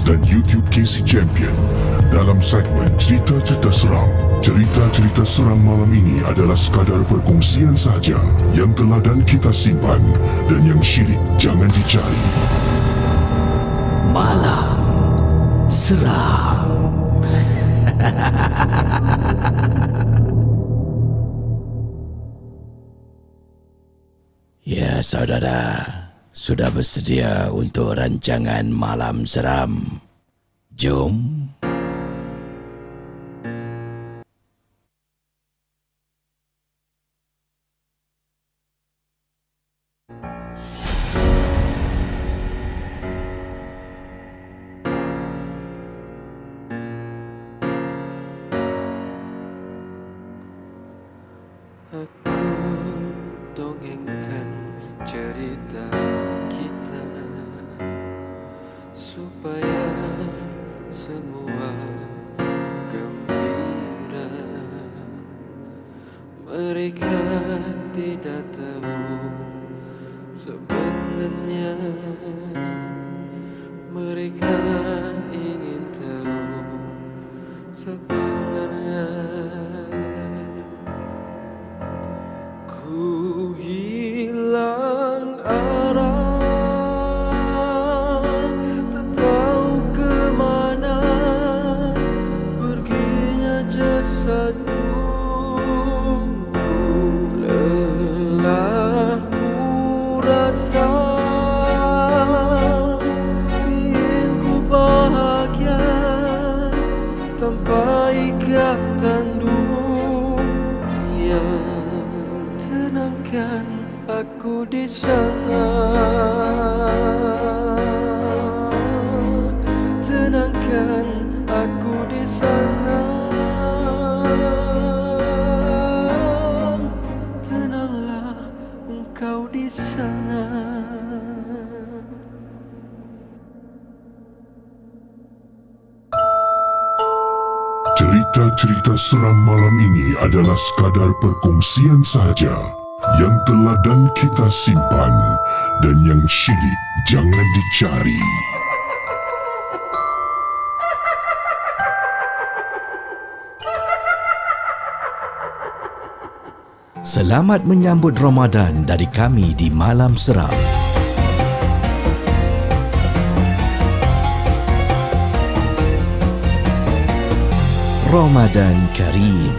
dan YouTube KC Champion. Dalam segmen cerita-cerita seram, cerita-cerita seram malam ini adalah sekadar perkongsian sahaja yang telah dan kita simpan, dan yang syirik jangan dicari. Malam Seram. Ya saudara, sudah bersedia untuk rancangan Malam Seram? Jom. Aku dongengkan cerita kita supaya semua gembira. Mereka tidak tahu sebenarnya, mereka ingin tahu sebenarnya. Ku hilang arah, tak tahu kemana perginya jasadku. Lelah ku rasa, ingin ku bahagia tanpa ikatan dunia. Tenangkan aku di sana, tenangkan aku di sana, tenanglah engkau di sana. Cerita-cerita seram malam ini adalah sekadar perkongsian sahaja yang telah dan kita simpan, dan yang syirik jangan dicari. Selamat menyambut Ramadan dari kami di Malam Seram. Ramadan Karim.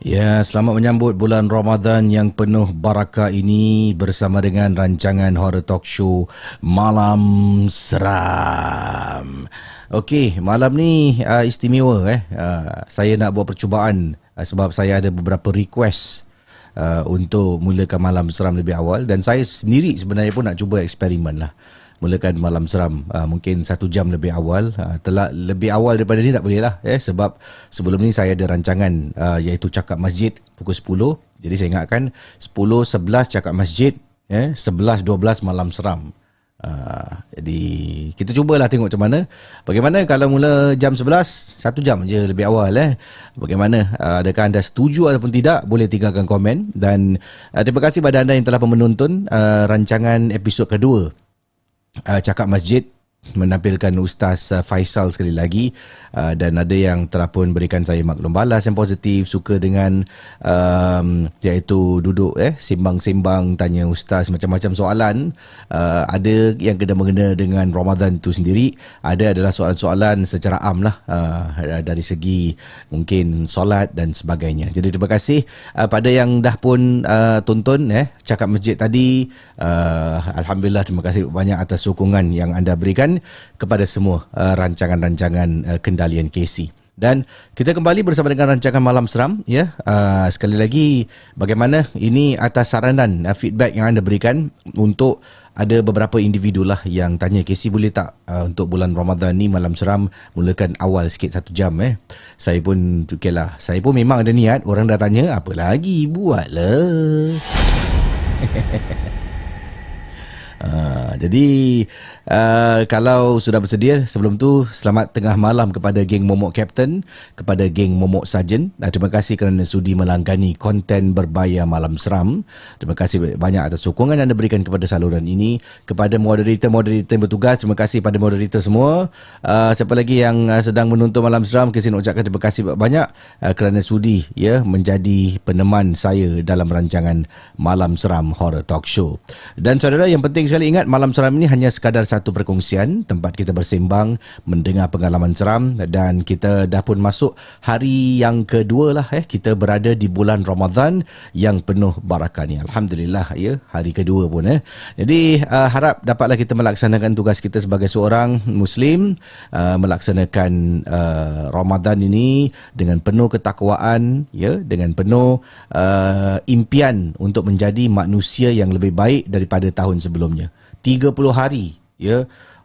Ya, selamat menyambut bulan Ramadan yang penuh barakah ini bersama dengan rancangan horror talk show Malam Seram. Okey, malam ni istimewa saya nak buat percubaan sebab saya ada beberapa request untuk mulakan Malam Seram lebih awal, dan saya sendiri sebenarnya pun nak cuba eksperimen lah. Mulakan Malam Seram mungkin 1 jam lebih awal. Telah lebih awal daripada ni tak boleh lah sebab sebelum ni saya ada rancangan iaitu Cakap Masjid pukul 10. Jadi saya ingatkan 10-11 Cakap Masjid, 11-12 Malam Seram. Jadi kita cubalah tengok macam mana. Bagaimana kalau mula jam 11, 1 jam je lebih awal Bagaimana? Adakah anda setuju ataupun tidak? Boleh tinggalkan komen. Dan terima kasih pada anda yang telah menonton rancangan episod kedua Cakap Masjid, menampilkan Ustaz Faisal sekali lagi, dan ada yang telah pun berikan saya maklum balas yang positif, suka dengan iaitu duduk sembang-sembang, tanya Ustaz macam-macam soalan. Ada yang kena mengena dengan Ramadan itu sendiri, ada adalah soalan-soalan secara am lah, dari segi mungkin solat dan sebagainya. Jadi terima kasih pada yang dah pun tonton Cakap Masjid tadi. Alhamdulillah, terima kasih banyak atas sokongan yang anda berikan kepada semua rancangan-rancangan kendalian KC. Dan kita kembali bersama dengan rancangan Malam Seram sekali lagi, bagaimana ini atas saranan feedback yang anda berikan. Untuk ada beberapa individu lah yang tanya, KC boleh tak untuk bulan Ramadan ni Malam Seram mulakan awal sikit 1 jam. Saya pun okeylah, saya pun memang ada niat. Orang dah tanya, apa lagi, buatlah. Jadi kalau sudah bersedia, sebelum tu selamat tengah malam kepada geng Momok Captain, kepada geng Momok Sarjan. Terima kasih kerana sudi melanggani konten berbayar Malam Seram. Terima kasih banyak atas sokongan yang anda berikan kepada saluran ini. Kepada moderator-moderator yang bertugas, terima kasih pada moderator semua. Siapa lagi yang sedang menonton Malam Seram, saya nak ucapkan terima kasih banyak kerana sudi menjadi peneman saya dalam rancangan Malam Seram Horror Talk Show. Dan saudara, yang penting sekali ingat, Malam Seram ini hanya sekadar satu perkongsian, tempat kita bersembang, mendengar pengalaman seram. Dan kita dah pun masuk hari yang kedua lah kita berada di bulan Ramadan yang penuh barakah ni. Alhamdulillah hari kedua pun Jadi harap dapatlah kita melaksanakan tugas kita sebagai seorang Muslim, melaksanakan Ramadan ini dengan penuh ketakwaan, dengan penuh impian untuk menjadi manusia yang lebih baik daripada tahun sebelumnya. 30 hari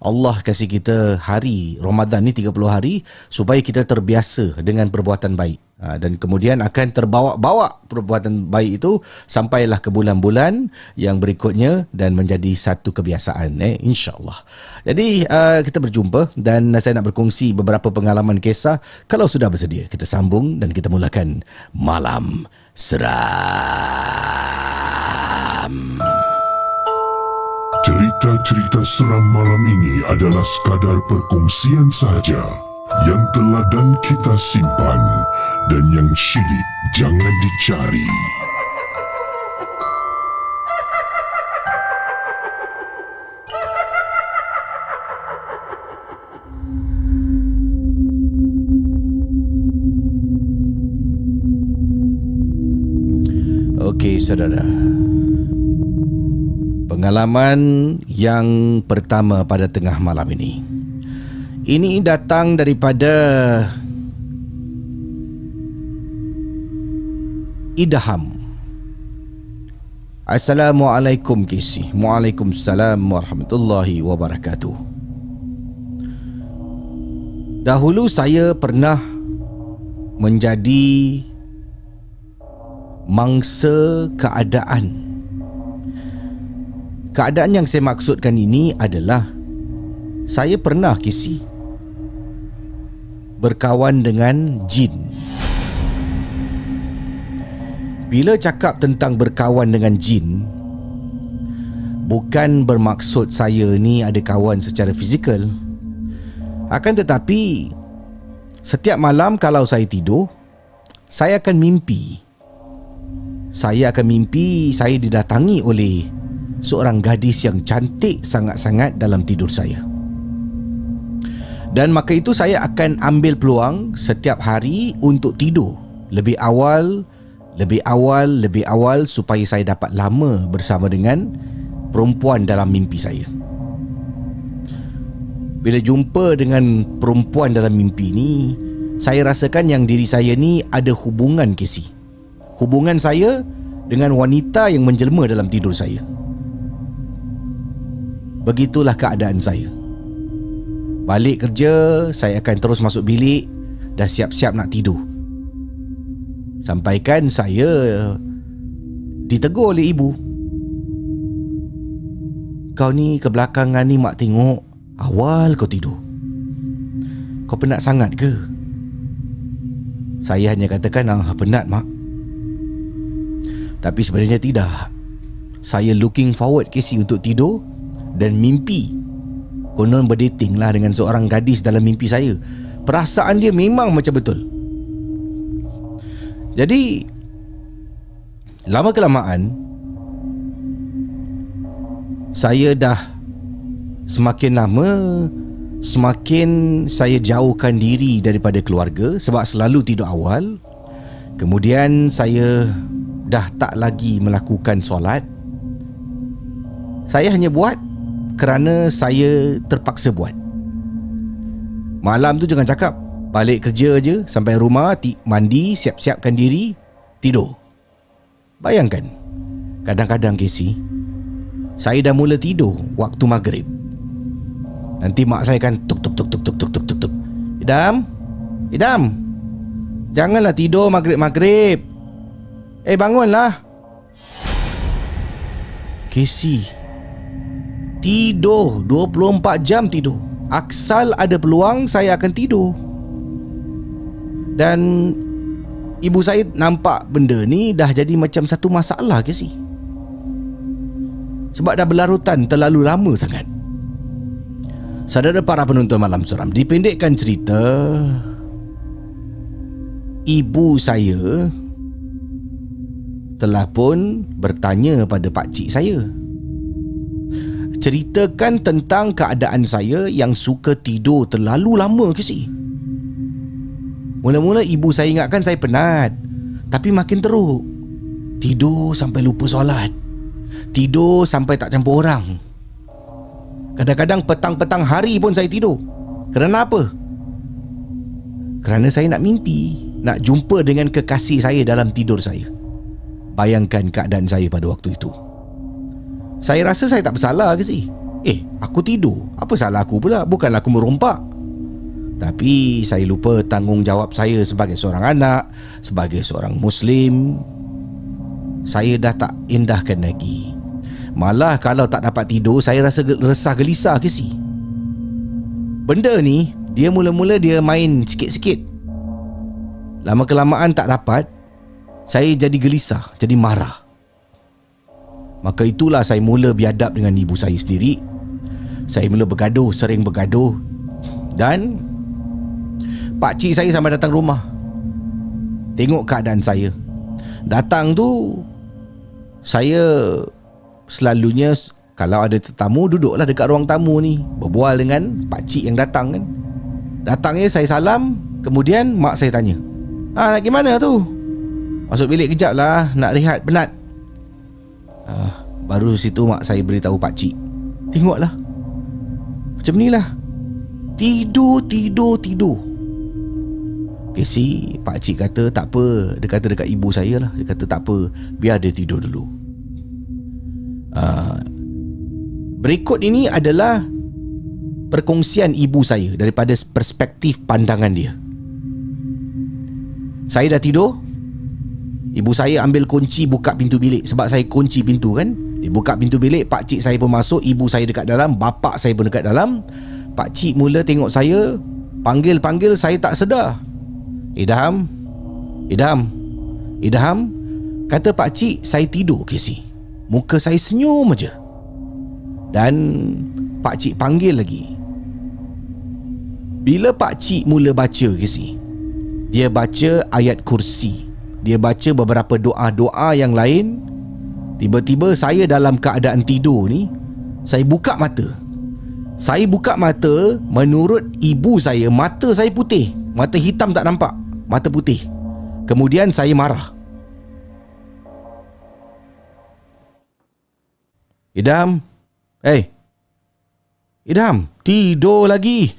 Allah kasih kita hari Ramadan ni 30 hari supaya kita terbiasa dengan perbuatan baik, dan kemudian akan terbawa-bawa perbuatan baik itu sampailah ke bulan-bulan yang berikutnya dan menjadi satu kebiasaan insya-Allah. Jadi kita berjumpa dan saya nak berkongsi beberapa pengalaman kisah. Kalau sudah bersedia, kita sambung dan kita mulakan Malam Seram. Cerita-cerita seram malam ini adalah sekadar perkongsian sahaja yang teladan kita simpan dan yang syilid jangan dicari. Okey saudara, pengalaman yang pertama pada tengah malam ini datang daripada Idham. Assalamualaikum KC. Waalaikumsalam warahmatullahi wabarakatuh. Dahulu saya pernah menjadi mangsa keadaan. Keadaan yang saya maksudkan ini adalah saya pernah KC berkawan dengan jin. Bila cakap tentang berkawan dengan jin, bukan bermaksud saya ni ada kawan secara fizikal. Akan tetapi setiap malam kalau saya tidur, saya akan mimpi saya didatangi oleh seorang gadis yang cantik sangat-sangat dalam tidur saya. Dan maka itu saya akan ambil peluang setiap hari untuk tidur lebih awal supaya saya dapat lama bersama dengan perempuan dalam mimpi saya. Bila jumpa dengan perempuan dalam mimpi ni, saya rasakan yang diri saya ni ada hubungan, Casey. Hubungan saya dengan wanita yang menjelma dalam tidur saya. Begitulah keadaan saya. Balik kerja, saya akan terus masuk bilik, dah siap-siap nak tidur. Sampaikan saya ditegur oleh ibu. Kau ni kebelakangan ni mak tengok awal kau tidur. Kau penat sangat ke? Saya hanya katakan, penat mak. Tapi sebenarnya tidak. Saya looking forward, Casey, untuk tidur dan mimpi. Konon berdating lah dengan seorang gadis dalam mimpi saya. Perasaan dia memang macam betul. Jadi lama kelamaan saya dah semakin lama semakin saya jauhkan diri daripada keluarga sebab selalu tidur awal. Kemudian saya dah tak lagi melakukan solat. Saya hanya buat kerana saya terpaksa buat. Malam tu jangan cakap, balik kerja je, sampai rumah mandi, siap-siapkan diri, tidur. Bayangkan, kadang-kadang, Casey, saya dah mula tidur waktu maghrib. Nanti mak saya akan tuk. Idam, janganlah tidur maghrib. Bangunlah. Casey, tidur 24 jam tidur. Aksal ada peluang saya akan tidur. Dan ibu saya nampak benda ni dah jadi macam satu masalah, Casey. Sebab dah berlarutan terlalu lama sangat. Saudara para penonton Malam Seram, dipendekkan cerita, ibu saya telah pun bertanya pada pakcik saya, ceritakan tentang keadaan saya yang suka tidur terlalu lama, Casey. Mula-mula ibu saya ingatkan saya penat, tapi makin teruk. Tidur sampai lupa solat, tidur sampai tak campur orang. Kadang-kadang petang-petang hari pun saya tidur. Kerana apa? Kerana saya nak mimpi, nak jumpa dengan kekasih saya dalam tidur saya. Bayangkan keadaan saya pada waktu itu. Saya rasa saya tak bersalah ke sih? Aku tidur, apa salah aku pula? Bukanlah aku merompak. Tapi saya lupa tanggungjawab saya sebagai seorang anak, sebagai seorang Muslim. Saya dah tak indahkan lagi. Malah kalau tak dapat tidur, saya rasa resah gelisah, ke sih? Benda ni, dia mula-mula dia main sikit-sikit. Lama kelamaan tak dapat, saya jadi gelisah, jadi marah. Maka itulah saya mula biadab dengan ibu saya sendiri. Saya mula bergaduh, sering bergaduh. Dan pakcik saya sampai datang rumah, tengok keadaan saya. Datang tu, saya selalunya kalau ada tetamu, duduklah dekat ruang tamu ni, berbual dengan pakcik yang datang kan. Datangnya saya salam, kemudian mak saya tanya, nak pergi mana tu? Masuk bilik kejap lah, nak rehat, penat. Baru situ mak saya beritahu pakcik, tengoklah, macam ni lah, tidur. Casey, pakcik kata tak apa. Dia kata dekat ibu saya lah, dia kata tak apa, biar dia tidur dulu. Berikut ini adalah perkongsian ibu saya daripada perspektif pandangan dia. Saya dah tidur, ibu saya ambil kunci, buka pintu bilik. Sebab saya kunci pintu kan. Dia buka pintu bilik, pakcik saya pun masuk, ibu saya dekat dalam, bapak saya pun dekat dalam. Pakcik mula tengok saya, panggil-panggil saya tak sedar. Idham. Kata pakcik, saya tidur, Casey. Muka saya senyum aja. Dan pakcik panggil lagi. Bila pakcik mula baca, Casey, dia baca ayat kursi, dia baca beberapa doa-doa yang lain. Tiba-tiba saya dalam keadaan tidur ni, saya buka mata. Saya buka mata, menurut ibu saya, mata saya putih. Mata hitam tak nampak, mata putih. Kemudian saya marah. Idham, Idham, tidur lagi.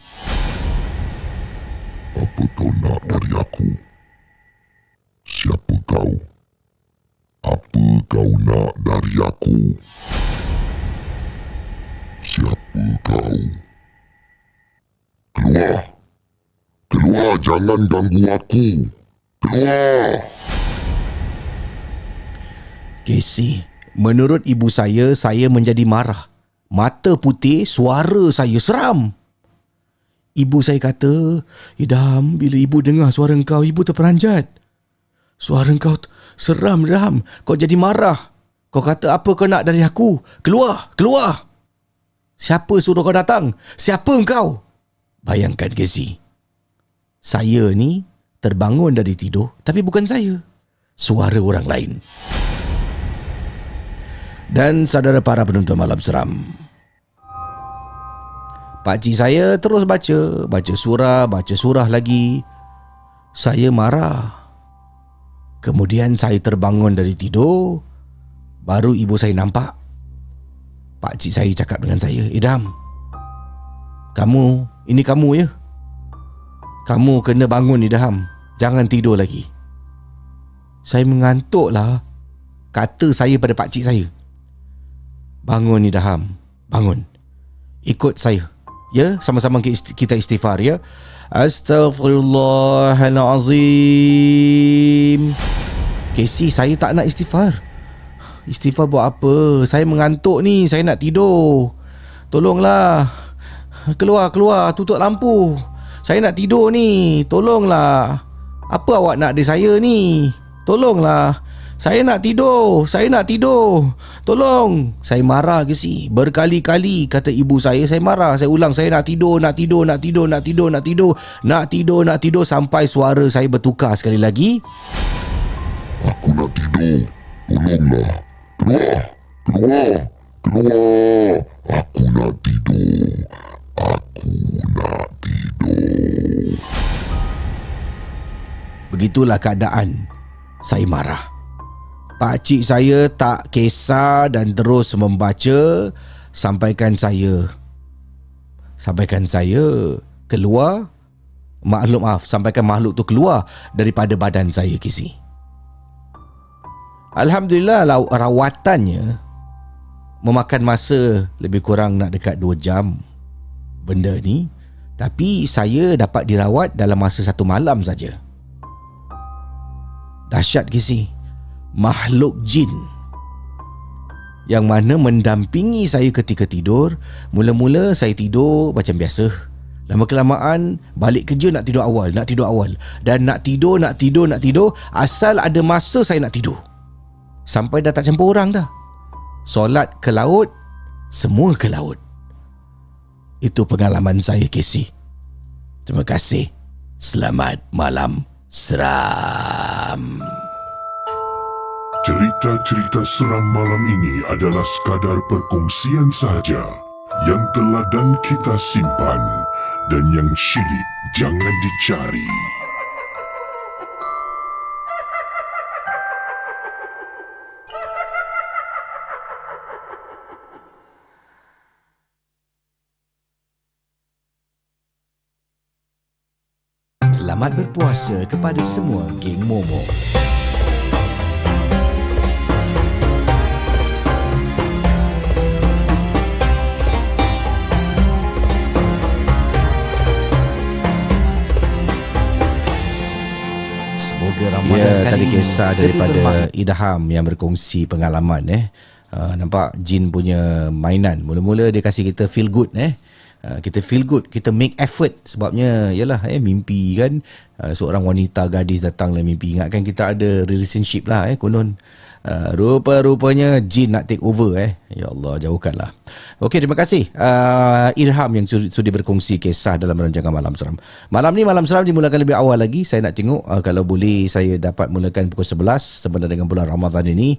Apa kau nak dari aku? Siapa kau? Apa kau nak dari aku? Siapa kau? Keluar! Keluar, jangan ganggu aku! Keluar! Casey, menurut ibu saya menjadi marah. Mata putih, suara saya seram. Ibu saya kata, Idham, bila ibu dengar suara engkau, ibu terperanjat. Suara engkau seram, Idham. Kau jadi marah. Kau kata, apa kau nak dari aku? Keluar, keluar. Siapa suruh kau datang? Siapa engkau? Bayangkan, Casey. Saya ni terbangun dari tidur, tapi bukan saya. Suara orang lain. Dan saudara para penonton Malam Seram, pakcik saya terus baca surah lagi. Saya marah. Kemudian saya terbangun dari tidur. Baru ibu saya nampak. Pakcik saya cakap dengan saya, Idham, ini kamu ya. Kamu kena bangun, Idham. Jangan tidur lagi. Saya mengantuk lah, kata saya pada pakcik saya. Bangun, Idham, bangun. Ikut saya. Ya, sama-sama kita istighfar ya. Astaghfirullahalazim. Casey, saya tak nak istighfar. Istighfar buat apa? Saya mengantuk ni, saya nak tidur. Tolonglah. Keluar, tutup lampu. Saya nak tidur ni. Tolonglah. Apa awak nak dari saya ni? Tolonglah. Saya nak tidur. Tolong. Saya marah ke si? Berkali-kali kata ibu saya marah. Saya ulang, saya nak tidur. Sampai suara saya bertukar sekali lagi. Aku nak tidur. Tolonglah. Keluar. Aku nak tidur. Begitulah keadaan. Saya marah. Pakcik saya tak kisah dan terus membaca sampaikan saya keluar. Sampaikan makhluk tu keluar daripada badan saya, Casey. Alhamdulillah, rawatannya memakan masa lebih kurang nak dekat 2 jam benda ni. Tapi saya dapat dirawat dalam masa 1 malam saja. Dahsyat, Casey. Makhluk jin yang mana mendampingi saya ketika tidur. Mula-mula saya tidur macam biasa. Lama-kelamaan balik kerja nak tidur awal. Dan nak tidur. Asal ada masa saya nak tidur. Sampai dah tak campur orang dah. Solat ke laut, semua ke laut. Itu pengalaman saya, Casey. Terima kasih. Selamat malam seram. Cerita-cerita seram malam ini adalah sekadar perkongsian sahaja yang teladan kita simpan dan yang syilid jangan dicari. Selamat berpuasa kepada semua geng Momo. Ya, tadi kisah daripada Idham yang berkongsi pengalaman nampak jin punya mainan. Mula-mula dia kasih kita feel good kita feel good, kita make effort sebabnya yalah mimpi kan, seorang wanita gadis datang dalam mimpi, ingatkan kita ada relationship lah konon. Rupa-rupanya jin nak take over Ya Allah, jauhkanlah. Okey, terima kasih Irham yang sudi berkongsi kisah dalam rancangan Malam Seram. Malam ni Malam Seram dimulakan lebih awal lagi. Saya nak tengok kalau boleh saya dapat mulakan pukul 11 sebenarnya dengan bulan Ramadan ini,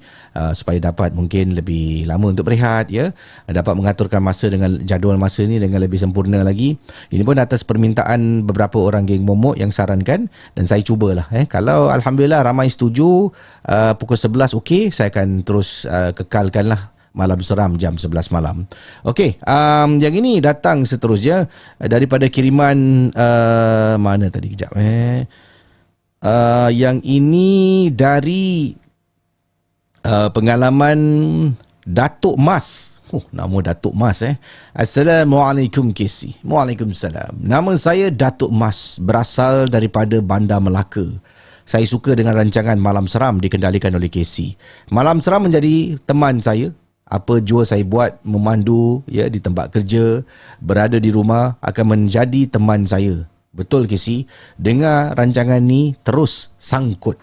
supaya dapat mungkin lebih lama untuk berehat, ya. Dapat mengaturkan masa dengan jadual masa ni dengan lebih sempurna lagi. Ini pun atas permintaan beberapa orang geng momok yang sarankan, dan saya cubalah. Kalau alhamdulillah ramai setuju, pukul 11 okey, saya akan terus kekalkanlah Malam Seram jam 11 malam. Okey, yang ini datang seterusnya daripada kiriman mana tadi kejap yang ini dari pengalaman Datuk Mas. Nama Datuk Mas Assalamualaikum KC. Waalaikumsalam. Nama saya Datuk Mas, berasal daripada Bandar Melaka. Saya suka dengan rancangan Malam Seram dikendalikan oleh KC. Malam Seram menjadi teman saya. Apa jua saya buat, memandu di tempat kerja, berada di rumah, akan menjadi teman saya. Betul KC? Dengar rancangan ni terus sangkut.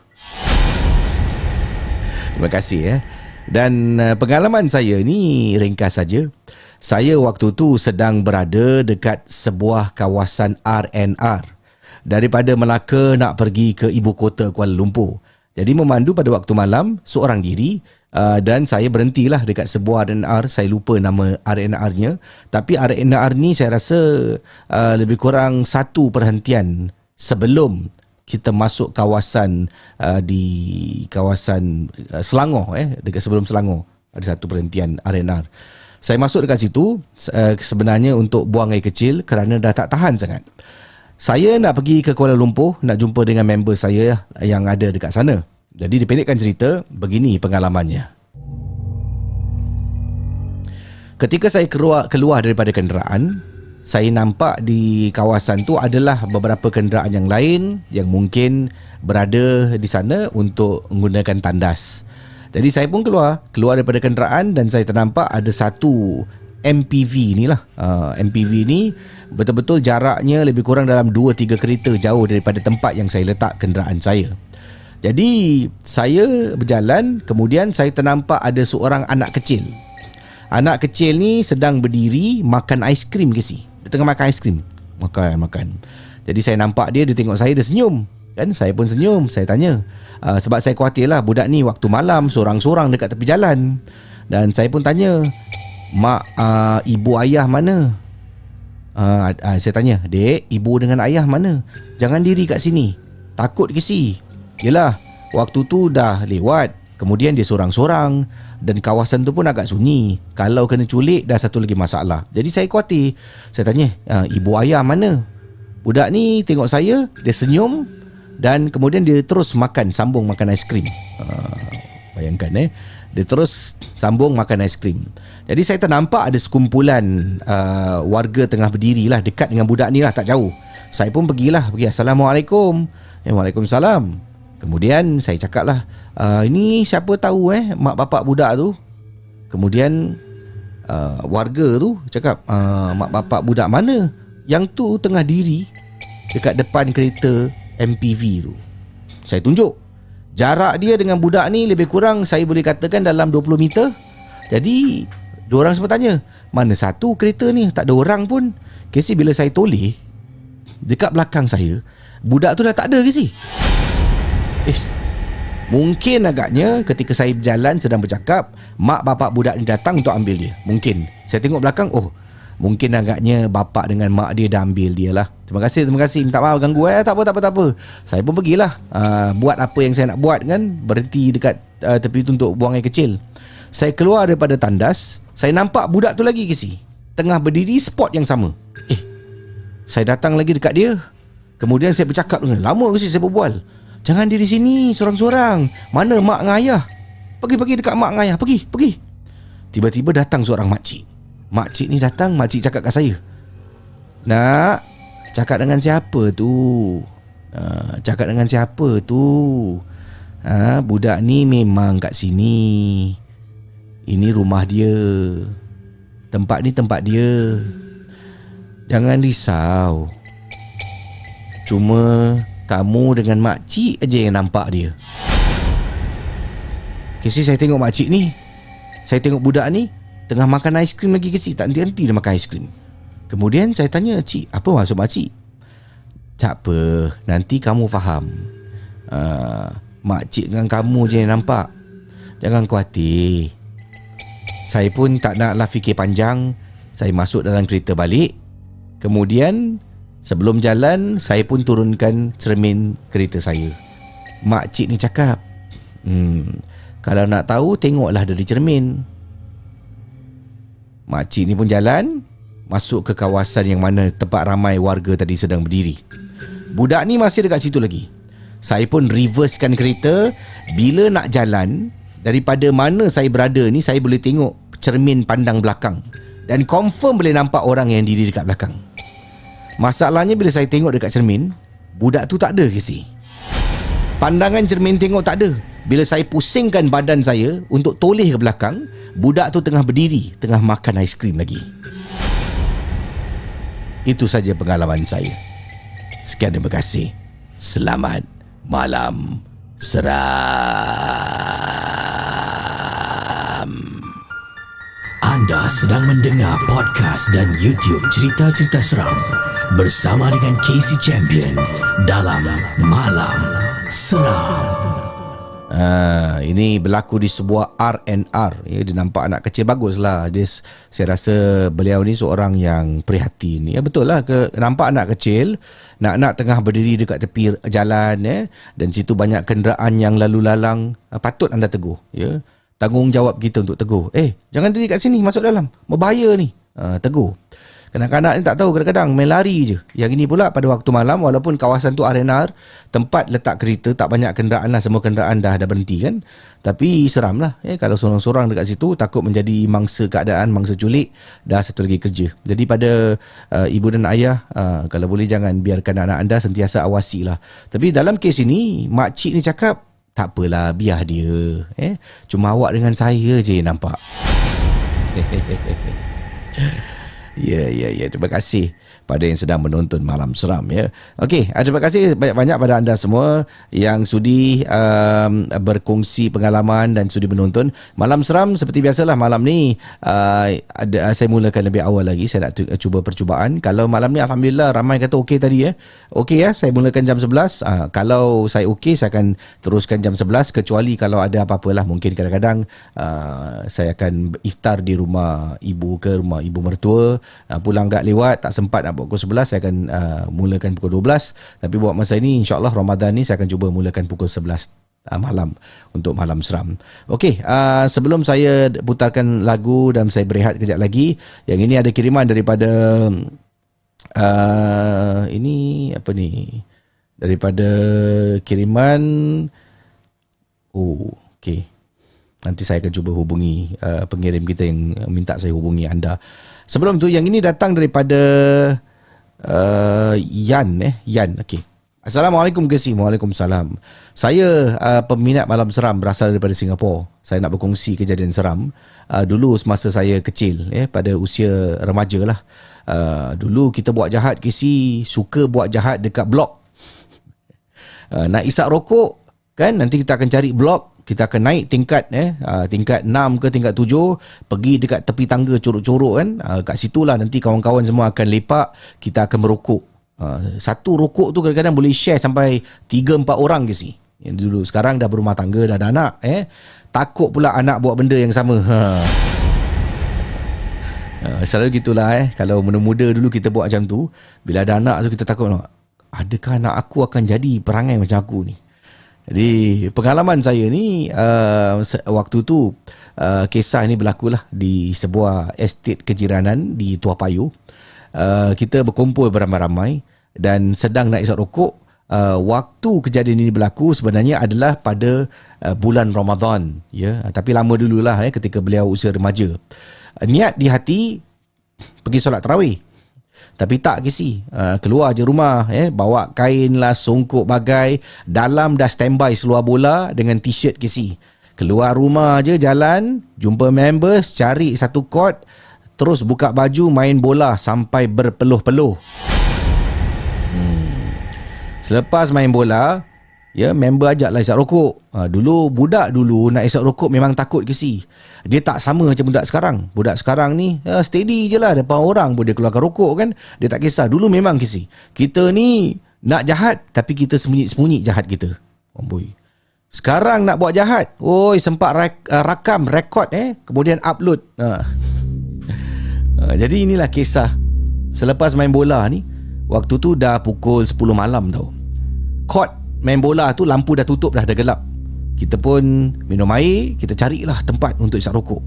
Terima kasih Dan pengalaman saya ni ringkas saja. Saya waktu tu sedang berada dekat sebuah kawasan R&R. Daripada Melaka nak pergi ke ibu kota Kuala Lumpur. Jadi memandu pada waktu malam seorang diri, dan saya berhentilah dekat sebuah R&R. Saya lupa nama R&R-nya. Tapi R&R ni saya rasa lebih kurang satu perhentian sebelum kita masuk kawasan di kawasan Selangor, dekat sebelum Selangor ada satu perhentian R&R. Saya masuk dekat situ sebenarnya untuk buang air kecil kerana dah tak tahan sangat. Saya nak pergi ke Kuala Lumpur, nak jumpa dengan member saya yang ada dekat sana. Jadi dipendekkan cerita, begini pengalamannya. Ketika saya keluar daripada kenderaan, saya nampak di kawasan tu adalah beberapa kenderaan yang lain yang mungkin berada di sana untuk menggunakan tandas. Jadi saya pun keluar daripada kenderaan dan saya ternampak ada satu MPV ni lah. MPV ni betul-betul jaraknya lebih kurang dalam 2-3 kereta jauh daripada tempat yang saya letak kenderaan saya. Jadi saya berjalan, kemudian saya ternampak ada seorang anak kecil. Anak kecil ni sedang berdiri makan aiskrim ke si. Dia tengah makan aiskrim. Makan. Jadi saya nampak dia tengok saya, dia senyum. Kan, saya pun senyum. Saya tanya. Sebab saya khawatir lah budak ni waktu malam sorang-sorang dekat tepi jalan. Dan saya pun tanya, mak, ibu ayah mana? Saya tanya, dek, ibu dengan ayah mana? Jangan diri kat sini. Takut ke si? Yelah, waktu tu dah lewat. Kemudian dia sorang-sorang. Dan kawasan tu pun agak sunyi. Kalau kena culik, dah satu lagi masalah. Jadi saya khawatir. Saya tanya, ibu ayah mana? Budak ni tengok saya, dia senyum. Dan kemudian dia terus sambung makan aiskrim. Bayangkan dia terus sambung makan aiskrim. Jadi saya ternampak ada sekumpulan warga tengah berdiri lah dekat dengan budak ni lah, tak jauh. Saya pun pergi Assalamualaikum. Waalaikumsalam. Kemudian saya cakap lah, ini siapa tahu mak bapak budak tu. Kemudian warga tu cakap, mak bapak budak mana? Yang tu tengah diri dekat depan kereta MPV tu. Saya tunjuk. Jarak dia dengan budak ni lebih kurang saya boleh katakan dalam 20 meter. Jadi diorang semua tanya, mana satu kereta ni? Tak ada orang pun. Kesi bila saya toleh, dekat belakang saya, budak tu dah tak ada Kesi. Mungkin agaknya ketika saya berjalan sedang bercakap, mak bapak budak ni datang untuk ambil dia. Mungkin. Saya tengok belakang, mungkin agaknya bapak dengan mak dia dah ambil dia lah. Terima kasih. Minta maaf ganggu. Tak apa. Saya pun pergilah. Buat apa yang saya nak buat kan. Berhenti dekat tepi tu untuk buang air kecil. Saya keluar daripada tandas. Saya nampak budak tu lagi Kesi. Tengah berdiri spot yang sama. Saya datang lagi dekat dia. Kemudian saya bercakap dengan lama Kesi saya berbual. Jangan diri sini sorang-sorang. Mana mak dengan ayah? Pergi dekat mak dengan ayah. Pergi. Tiba-tiba datang seorang makcik. Makcik ni datang, makcik cakap kat saya, nak, cakap dengan siapa tu? Budak ni memang kat sini. Ini rumah dia. Tempat ni tempat dia. Jangan risau. Cuma kamu dengan makcik aja yang nampak dia. Kesi saya tengok makcik ni, saya tengok budak ni tengah makan aiskrim lagi Kesi. Tak henti-henti dia makan aiskrim. Kemudian saya tanya, cik, apa maksud makcik? Tak apa, nanti kamu faham. Makcik dengan kamu je yang nampak. Jangan khawatir. Saya pun tak naklah fikir panjang. Saya masuk dalam kereta balik. Kemudian sebelum jalan, saya pun turunkan cermin kereta saya. Makcik ni cakap, kalau nak tahu, tengoklah dari cermin. Makcik ni pun jalan masuk ke kawasan yang mana tempat ramai warga tadi sedang berdiri. Budak ni masih dekat situ lagi. Saya pun reversekan kereta. Bila nak jalan, daripada mana saya berada ni, saya boleh tengok cermin pandang belakang dan confirm boleh nampak orang yang diri dekat belakang. Masalahnya bila saya tengok dekat cermin, budak tu tak ada Kesi. Pandangan cermin tengok tak ada. Bila saya pusingkan badan saya untuk toleh ke belakang, budak tu tengah berdiri, tengah makan aiskrim lagi. Itu saja pengalaman saya. Sekian, terima kasih. Selamat malam seram. Anda sedang mendengar podcast dan YouTube cerita-cerita seram bersama dengan Casey Champion dalam Malam Seram. Ini berlaku di sebuah R&R ya. Dia nampak anak kecil, baguslah. Saya rasa beliau ni seorang yang prihatin. Ya, betul lah, nampak anak kecil nak tengah berdiri dekat tepi jalan ya, dan situ banyak kenderaan yang lalu lalang. Patut anda tegur ya. Tanggungjawab kita untuk tegur. Jangan diri kat sini, masuk dalam, berbahaya ni. Tegur. Kanak-kanak ni tak tahu, kadang-kadang main lari je. Yang ini pula pada waktu malam, walaupun kawasan tu R&R, tempat letak kereta tak banyak kenderaan lah, semua kenderaan dah berhenti kan. Tapi seram lah kalau sorang-sorang dekat situ, takut menjadi mangsa keadaan, mangsa culik, dah satu lagi kerja. Jadi pada ibu dan ayah, kalau boleh jangan biarkan anak anda, sentiasa awasi lah. Tapi dalam kes ini, makcik ni cakap, tak apalah, biar dia. Cuma awak dengan saya je yang nampak. Ya. Terima kasih pada yang sedang menonton Malam Seram ya. Okey, terima kasih banyak-banyak pada anda semua yang sudi berkongsi pengalaman dan sudi menonton Malam Seram. Seperti biasalah, malam ni saya mulakan lebih awal lagi. Saya nak cuba percubaan. Kalau malam ni alhamdulillah ramai kata okey tadi ya. Okey ya, saya mulakan jam 11. Kalau saya okey, saya akan teruskan jam 11, kecuali kalau ada apa-apalah, mungkin kadang-kadang saya akan iftar di rumah ibu ke rumah ibu mertua. Pulang agak lewat, tak sempat nak buat pukul 11, saya akan mulakan pukul 12. Tapi buat masa ini, insyaAllah Ramadan ni saya akan cuba mulakan pukul 11 malam untuk Malam Seram. Okey, sebelum saya putarkan lagu dan saya berehat kejap lagi, yang ini ada kiriman daripada ini apa ni, daripada kiriman okey, nanti saya akan cuba hubungi pengirim kita yang minta saya hubungi anda. Sebelum tu, yang ini datang daripada Yan. Okey. Assalamualaikum Casey. Waalaikumsalam. Saya peminat Malam Seram, berasal daripada Singapura. Saya nak berkongsi kejadian seram. Dulu semasa saya kecil, pada usia remaja lah. Dulu kita buat jahat, Casey, suka buat jahat dekat blok. Nak isap rokok kan, nanti kita akan cari blok. Kita akan naik tingkat tingkat 6 ke tingkat 7, pergi dekat tepi tangga corok-corok kan. Kat situlah nanti kawan-kawan semua akan lepak, kita akan merokok. Satu rokok tu kadang-kadang boleh share sampai 3-4 orang ke sih. Yang dulu, sekarang dah berumah tangga, dah ada anak. Takut pula anak buat benda yang sama. Selalu gitulah kalau muda-muda dulu kita buat macam tu. Bila ada anak tu kita takut, adakah anak aku akan jadi perangai macam aku ni. Jadi pengalaman saya ni waktu tu kisah ni berlakulah di sebuah estate kejiranan di Tua Payoh. Kita berkumpul beramai-ramai dan sedang nak isap rokok. Waktu kejadian ini berlaku sebenarnya adalah pada bulan Ramadan ya, tapi lama dululah ketika beliau usia remaja. Niat di hati pergi solat tarawih. Tapi tak Casey, keluar je rumah bawa kain lah, songkok bagai, dalam dah standby seluar bola dengan t-shirt Casey. Keluar rumah je, jalan, jumpa members, cari satu court, terus buka baju, main bola sampai berpeluh-peluh. Selepas main bola, Ya, member ajaklah isap rokok. Dulu budak dulu nak isap rokok memang takut kesi. Dia tak sama macam budak sekarang. Budak sekarang ni steady je lah, depan orang pun dia keluarkan rokok kan. Dia tak kisah. Dulu memang kesi. Kita ni nak jahat tapi kita sembunyi-sembunyi jahat kita. Amboi. Sekarang nak buat jahat, sempat rakam, rekod kemudian upload. Jadi inilah kisah selepas main bola ni. Waktu tu dah pukul 10 malam tau. Court main bola tu lampu dah tutup dah gelap. Kita pun minum air, kita carilah tempat untuk isap rokok.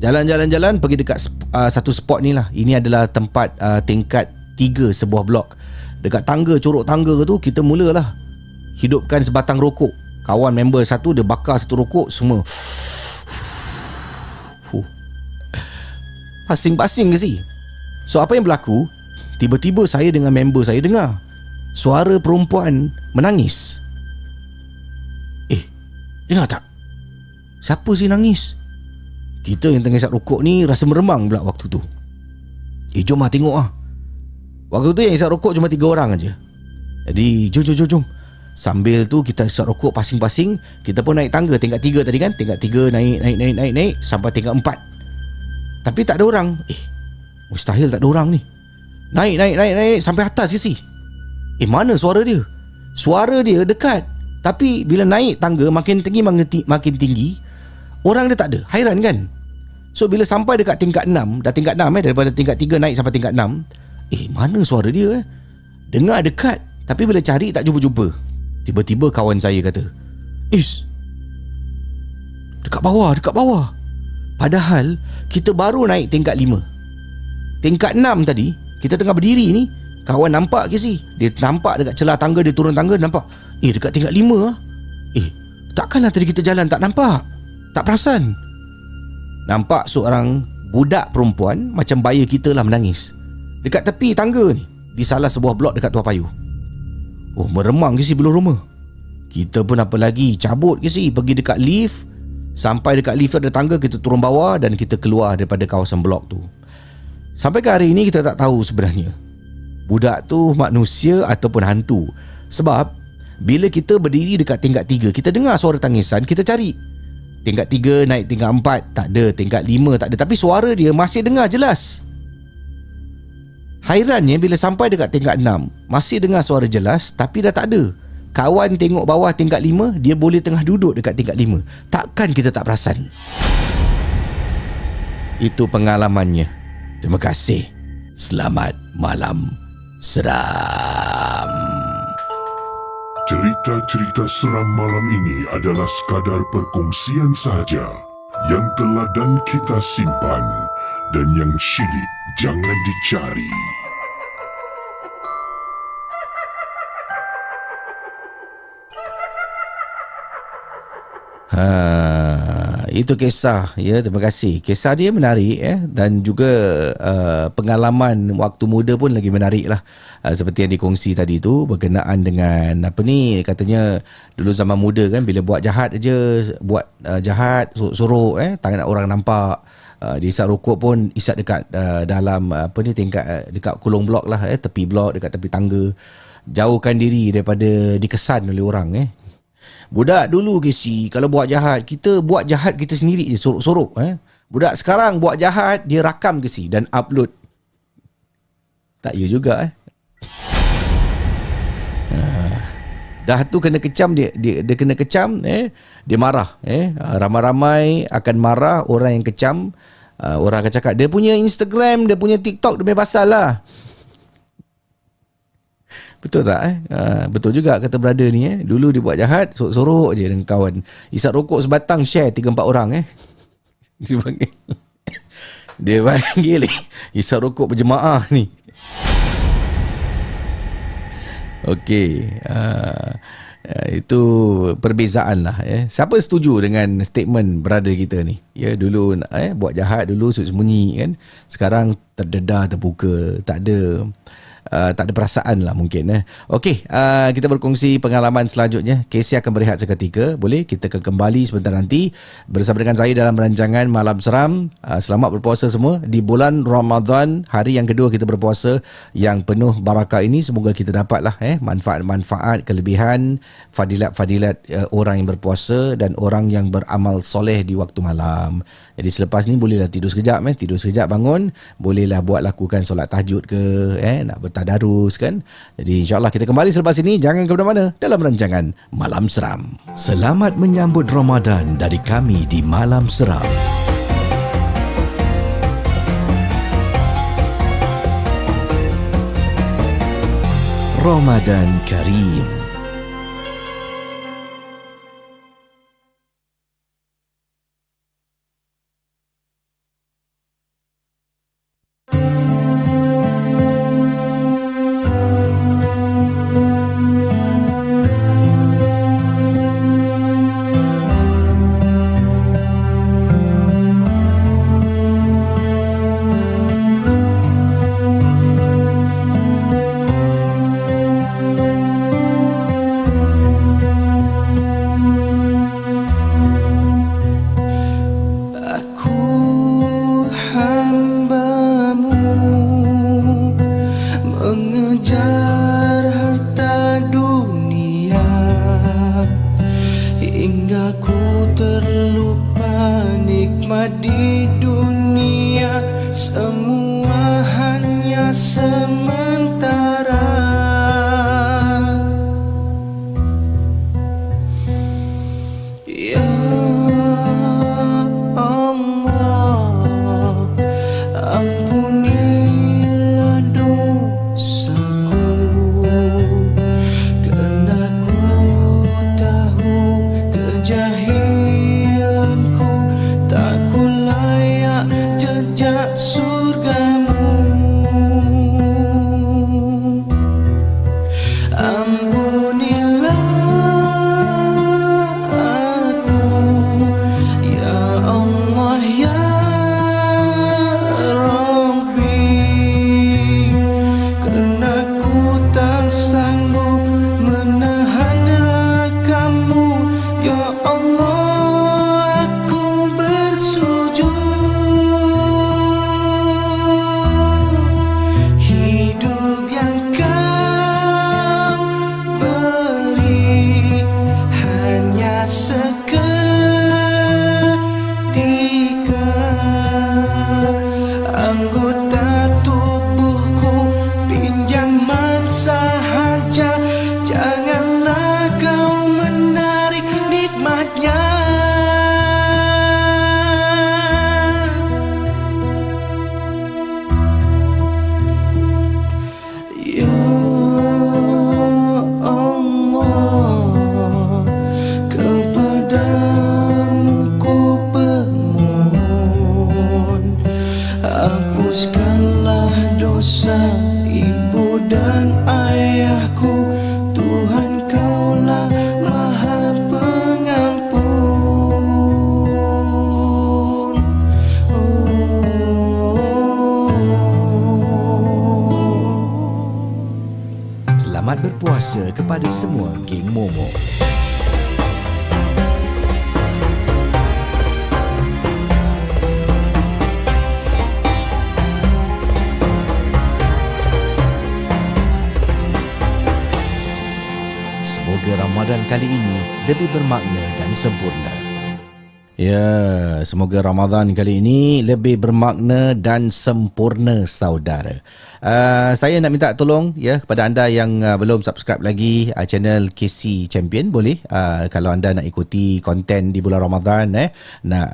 Jalan-jalan pergi dekat satu spot ni lah. Ini adalah tempat tingkat 3 sebuah blok. Dekat tangga, corok tangga tu kita mulalah hidupkan sebatang rokok. Kawan member satu dia bakar satu rokok, semua pasing-pasing ke si. So apa yang berlaku? Tiba-tiba saya dengan member saya dengar suara perempuan menangis. Dengar tak? Siapa sih nangis? Kita yang tengah isap rokok ni rasa meremang pula waktu tu. Jom lah tengok lah. Waktu tu yang isap rokok cuma 3 orang aja. Jadi jom. Sambil tu kita isap rokok pasing-pasing. Kita pun naik tangga tingkat 3 tadi kan. Tingkat 3 naik sampai tingkat 4. Tapi tak ada orang. Mustahil tak ada orang ni. Naik sampai atas ke si? Mana suara dia? Suara dia dekat. Tapi bila naik tangga makin makin tinggi, orang dia tak ada. Hairan kan? So bila sampai dekat tingkat 6, dah tingkat 6 daripada tingkat 3 naik sampai tingkat 6, mana suara dia? Dengar dekat, tapi bila cari tak jumpa-jumpa. Tiba-tiba kawan saya kata, dekat bawah. Padahal kita baru naik tingkat 5. Tingkat 6 tadi, kita tengah berdiri ni, kawan nampak ke si? Dia nampak dekat celah tangga, dia turun tangga, dia nampak. Dekat tingkat 5 lah. Takkanlah tadi kita jalan tak nampak? Tak perasan? Nampak seorang budak perempuan macam baya kita lah menangis dekat tepi tangga ni, di salah sebuah blok dekat Tua Payoh. Meremang ke si bulu roma. Kita pun apa lagi, cabut ke si, pergi dekat lift. Sampai dekat lift tu ada tangga, kita turun bawah dan kita keluar daripada kawasan blok tu. Sampai ke hari ini kita tak tahu sebenarnya budak tu manusia ataupun hantu. Sebab bila kita berdiri dekat tingkat 3, kita dengar suara tangisan, kita cari. Tingkat 3 naik tingkat 4, tak ada. Tingkat 5 tak ada. Tapi suara dia masih dengar jelas. Hairannya bila sampai dekat tingkat 6, masih dengar suara jelas tapi dah tak ada. Kawan tengok bawah tingkat 5, dia boleh tengah duduk dekat tingkat 5. Takkan kita tak perasan? Itu pengalamannya. Terima kasih. Selamat malam seram. Cerita-cerita seram malam ini adalah sekadar perkongsian sahaja yang teladan kita simpan dan yang syilid jangan dicari. Itu kisah ya, terima kasih. Kisah dia menarik dan juga pengalaman waktu muda pun lagi menarik lah. Seperti yang dikongsi tadi tu berkenaan dengan apa ni, katanya dulu zaman muda kan, bila buat jahat aja, buat jahat sorok-sorok tak nak orang nampak. Dia isap rokok pun isap dekat dalam apa ni, tingkat dekat kolong blok lah, tepi blok, dekat tepi tangga. Jauhkan diri daripada dikesan oleh orang Budak dulu ke si, kalau buat jahat, kita buat jahat kita sendiri je, sorok-sorok Budak sekarang buat jahat, dia rakam ke si dan upload. Tak ya juga dah tu kena kecam, dia kena kecam, dia marah, ramai-ramai akan marah orang yang kecam. Orang akan cakap dia punya Instagram, dia punya TikTok, dia punya pasal lah. Betul tak? Betul juga kata brother ni dulu dia buat jahat, sorok-sorok je dengan kawan, isap rokok sebatang, share 3-4 orang dia panggil isap rokok berjemaah ni. Okey, itu perbezaan lah Siapa setuju dengan statement brother kita ni? Dulu buat jahat dulu sembunyi kan, sekarang terdedah terbuka, tak ada tak ada perasaan lah mungkin. Okey, kita berkongsi pengalaman selanjutnya. Casey akan berehat seketika. Boleh? Kita akan kembali sebentar nanti bersama dengan saya dalam rancangan Malam Seram. Selamat berpuasa semua di bulan Ramadan, hari yang kedua kita berpuasa yang penuh barakah ini. Semoga kita dapatlah manfaat-manfaat, kelebihan, fadilat-fadilat orang yang berpuasa dan orang yang beramal soleh di waktu malam. Jadi selepas ni bolehlah tidur sekejap, tidur sekejap bangun, bolehlah buat lakukan solat tahajud ke, nak bertadarus kan. Jadi insyaAllah kita kembali selepas ini. Jangan ke mana-mana dalam rancangan Malam Seram. Selamat menyambut Ramadan dari kami di Malam Seram. Ramadan Karim. Berpuasa kepada semua geng Momo. Semoga Ramadan kali ini lebih bermakna dan sempurna. Ya, semoga Ramadan kali ini lebih bermakna dan sempurna, saudara. Saya nak minta tolong ya kepada anda yang belum subscribe lagi channel KC Champion. Boleh kalau anda nak ikuti konten di bulan Ramadan,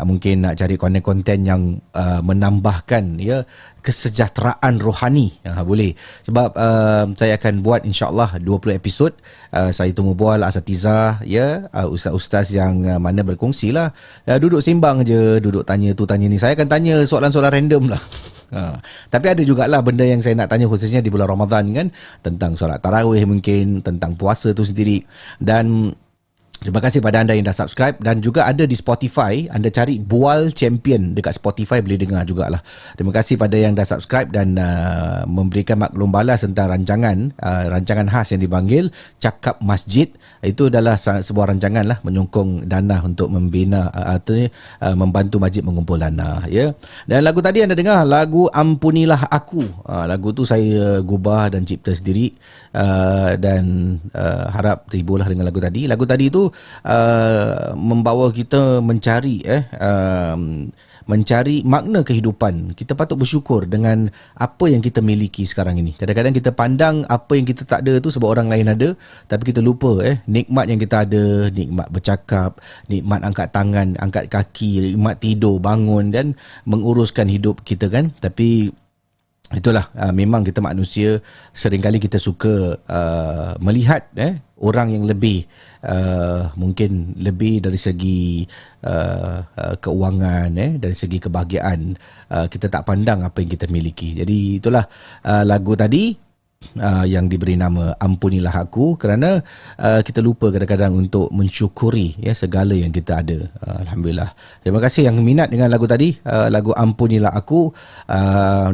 mungkin nak cari konten-konten yang menambahkan ya kesejahteraan rohani, boleh. Sebab saya akan buat insya-Allah 20 episod. Saya temu bual asatizah ya, ustaz-ustaz yang mana berkongsilah, duduk sembang je, duduk tanya tu tanya ni. Saya akan tanya soalan-soalan random lah. Tapi ada jugalah benda yang saya nak tanya khususnya di bulan Ramadan kan, tentang solat tarawih mungkin, tentang puasa tu sendiri. Dan Terima kasih pada anda yang dah subscribe dan juga ada di Spotify. Anda cari Bual Champion dekat Spotify, boleh dengar jugalah. Terima kasih pada yang dah subscribe dan memberikan maklum balas tentang rancangan khas yang dipanggil Cakap Masjid. Itu adalah sebuah rancangan lah menyokong dana untuk membina membantu masjid mengumpul dana, ya. Dan lagu tadi anda dengar lagu Ampunilah Aku. Lagu tu saya gubah dan cipta sendiri dan harap terhiburlah dengan lagu tadi. Lagu tadi tu membawa kita mencari makna kehidupan. Kita patut bersyukur dengan apa yang kita miliki sekarang ini. Kadang-kadang kita pandang apa yang kita tak ada tu sebab orang lain ada, tapi kita lupa nikmat yang kita ada, nikmat bercakap, nikmat angkat tangan, angkat kaki, nikmat tidur, bangun dan menguruskan hidup kita kan. Tapi itulah, memang kita manusia seringkali kita suka melihat orang yang lebih mungkin lebih dari segi keuangan, dari segi kebahagiaan, kita tak pandang apa yang kita miliki. Jadi itulah lagu tadi yang diberi nama Ampunilah Aku, kerana kita lupa kadang-kadang untuk mensyukuri segala yang kita ada. Alhamdulillah. Terima kasih yang minat dengan lagu tadi, lagu Ampunilah Aku.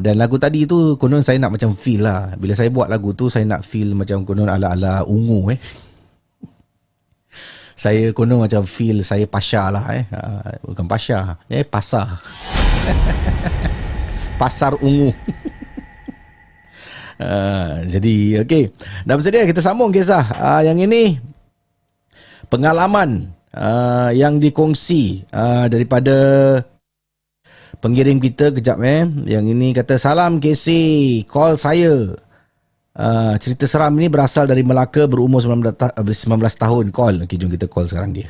Dan lagu tadi tu konon saya nak macam feel lah. Bila saya buat lagu tu saya nak feel macam konon ala-ala ungu Saya konon macam feel saya Pasha lah bukan Pasha, pasar. Pasar ungu. Jadi okey, dah bersedia kita sambung kisah yang ini, pengalaman yang dikongsi daripada pengirim kita. Kejap yang ini kata, salam Casey, call saya. Cerita seram ini berasal dari Melaka, berumur 19 tahun. Call. Okey, jom kita call sekarang dia.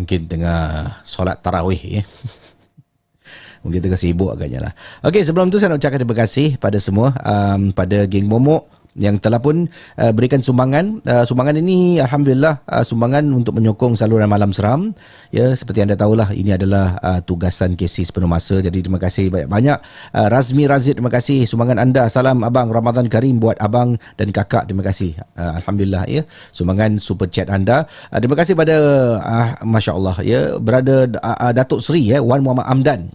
Mungkin tengah solat tarawih mungkin tengah sibuk agaknya lah. Okey, sebelum tu saya nak ucapkan terima kasih pada semua, pada geng Momok yang telah pun berikan sumbangan. Sumbangan ini alhamdulillah sumbangan untuk menyokong saluran Malam Seram. Ya, seperti anda tahulah ini adalah tugasan KC sepenuh masa. Jadi terima kasih banyak-banyak. Razmi Razid, terima kasih sumbangan anda. Salam abang, Ramadan Karim buat abang dan kakak. Terima kasih. Alhamdulillah ya, sumbangan super chat anda. Terima kasih pada masya-Allah ya, berada Datuk Seri Wan Muhammad Amdan.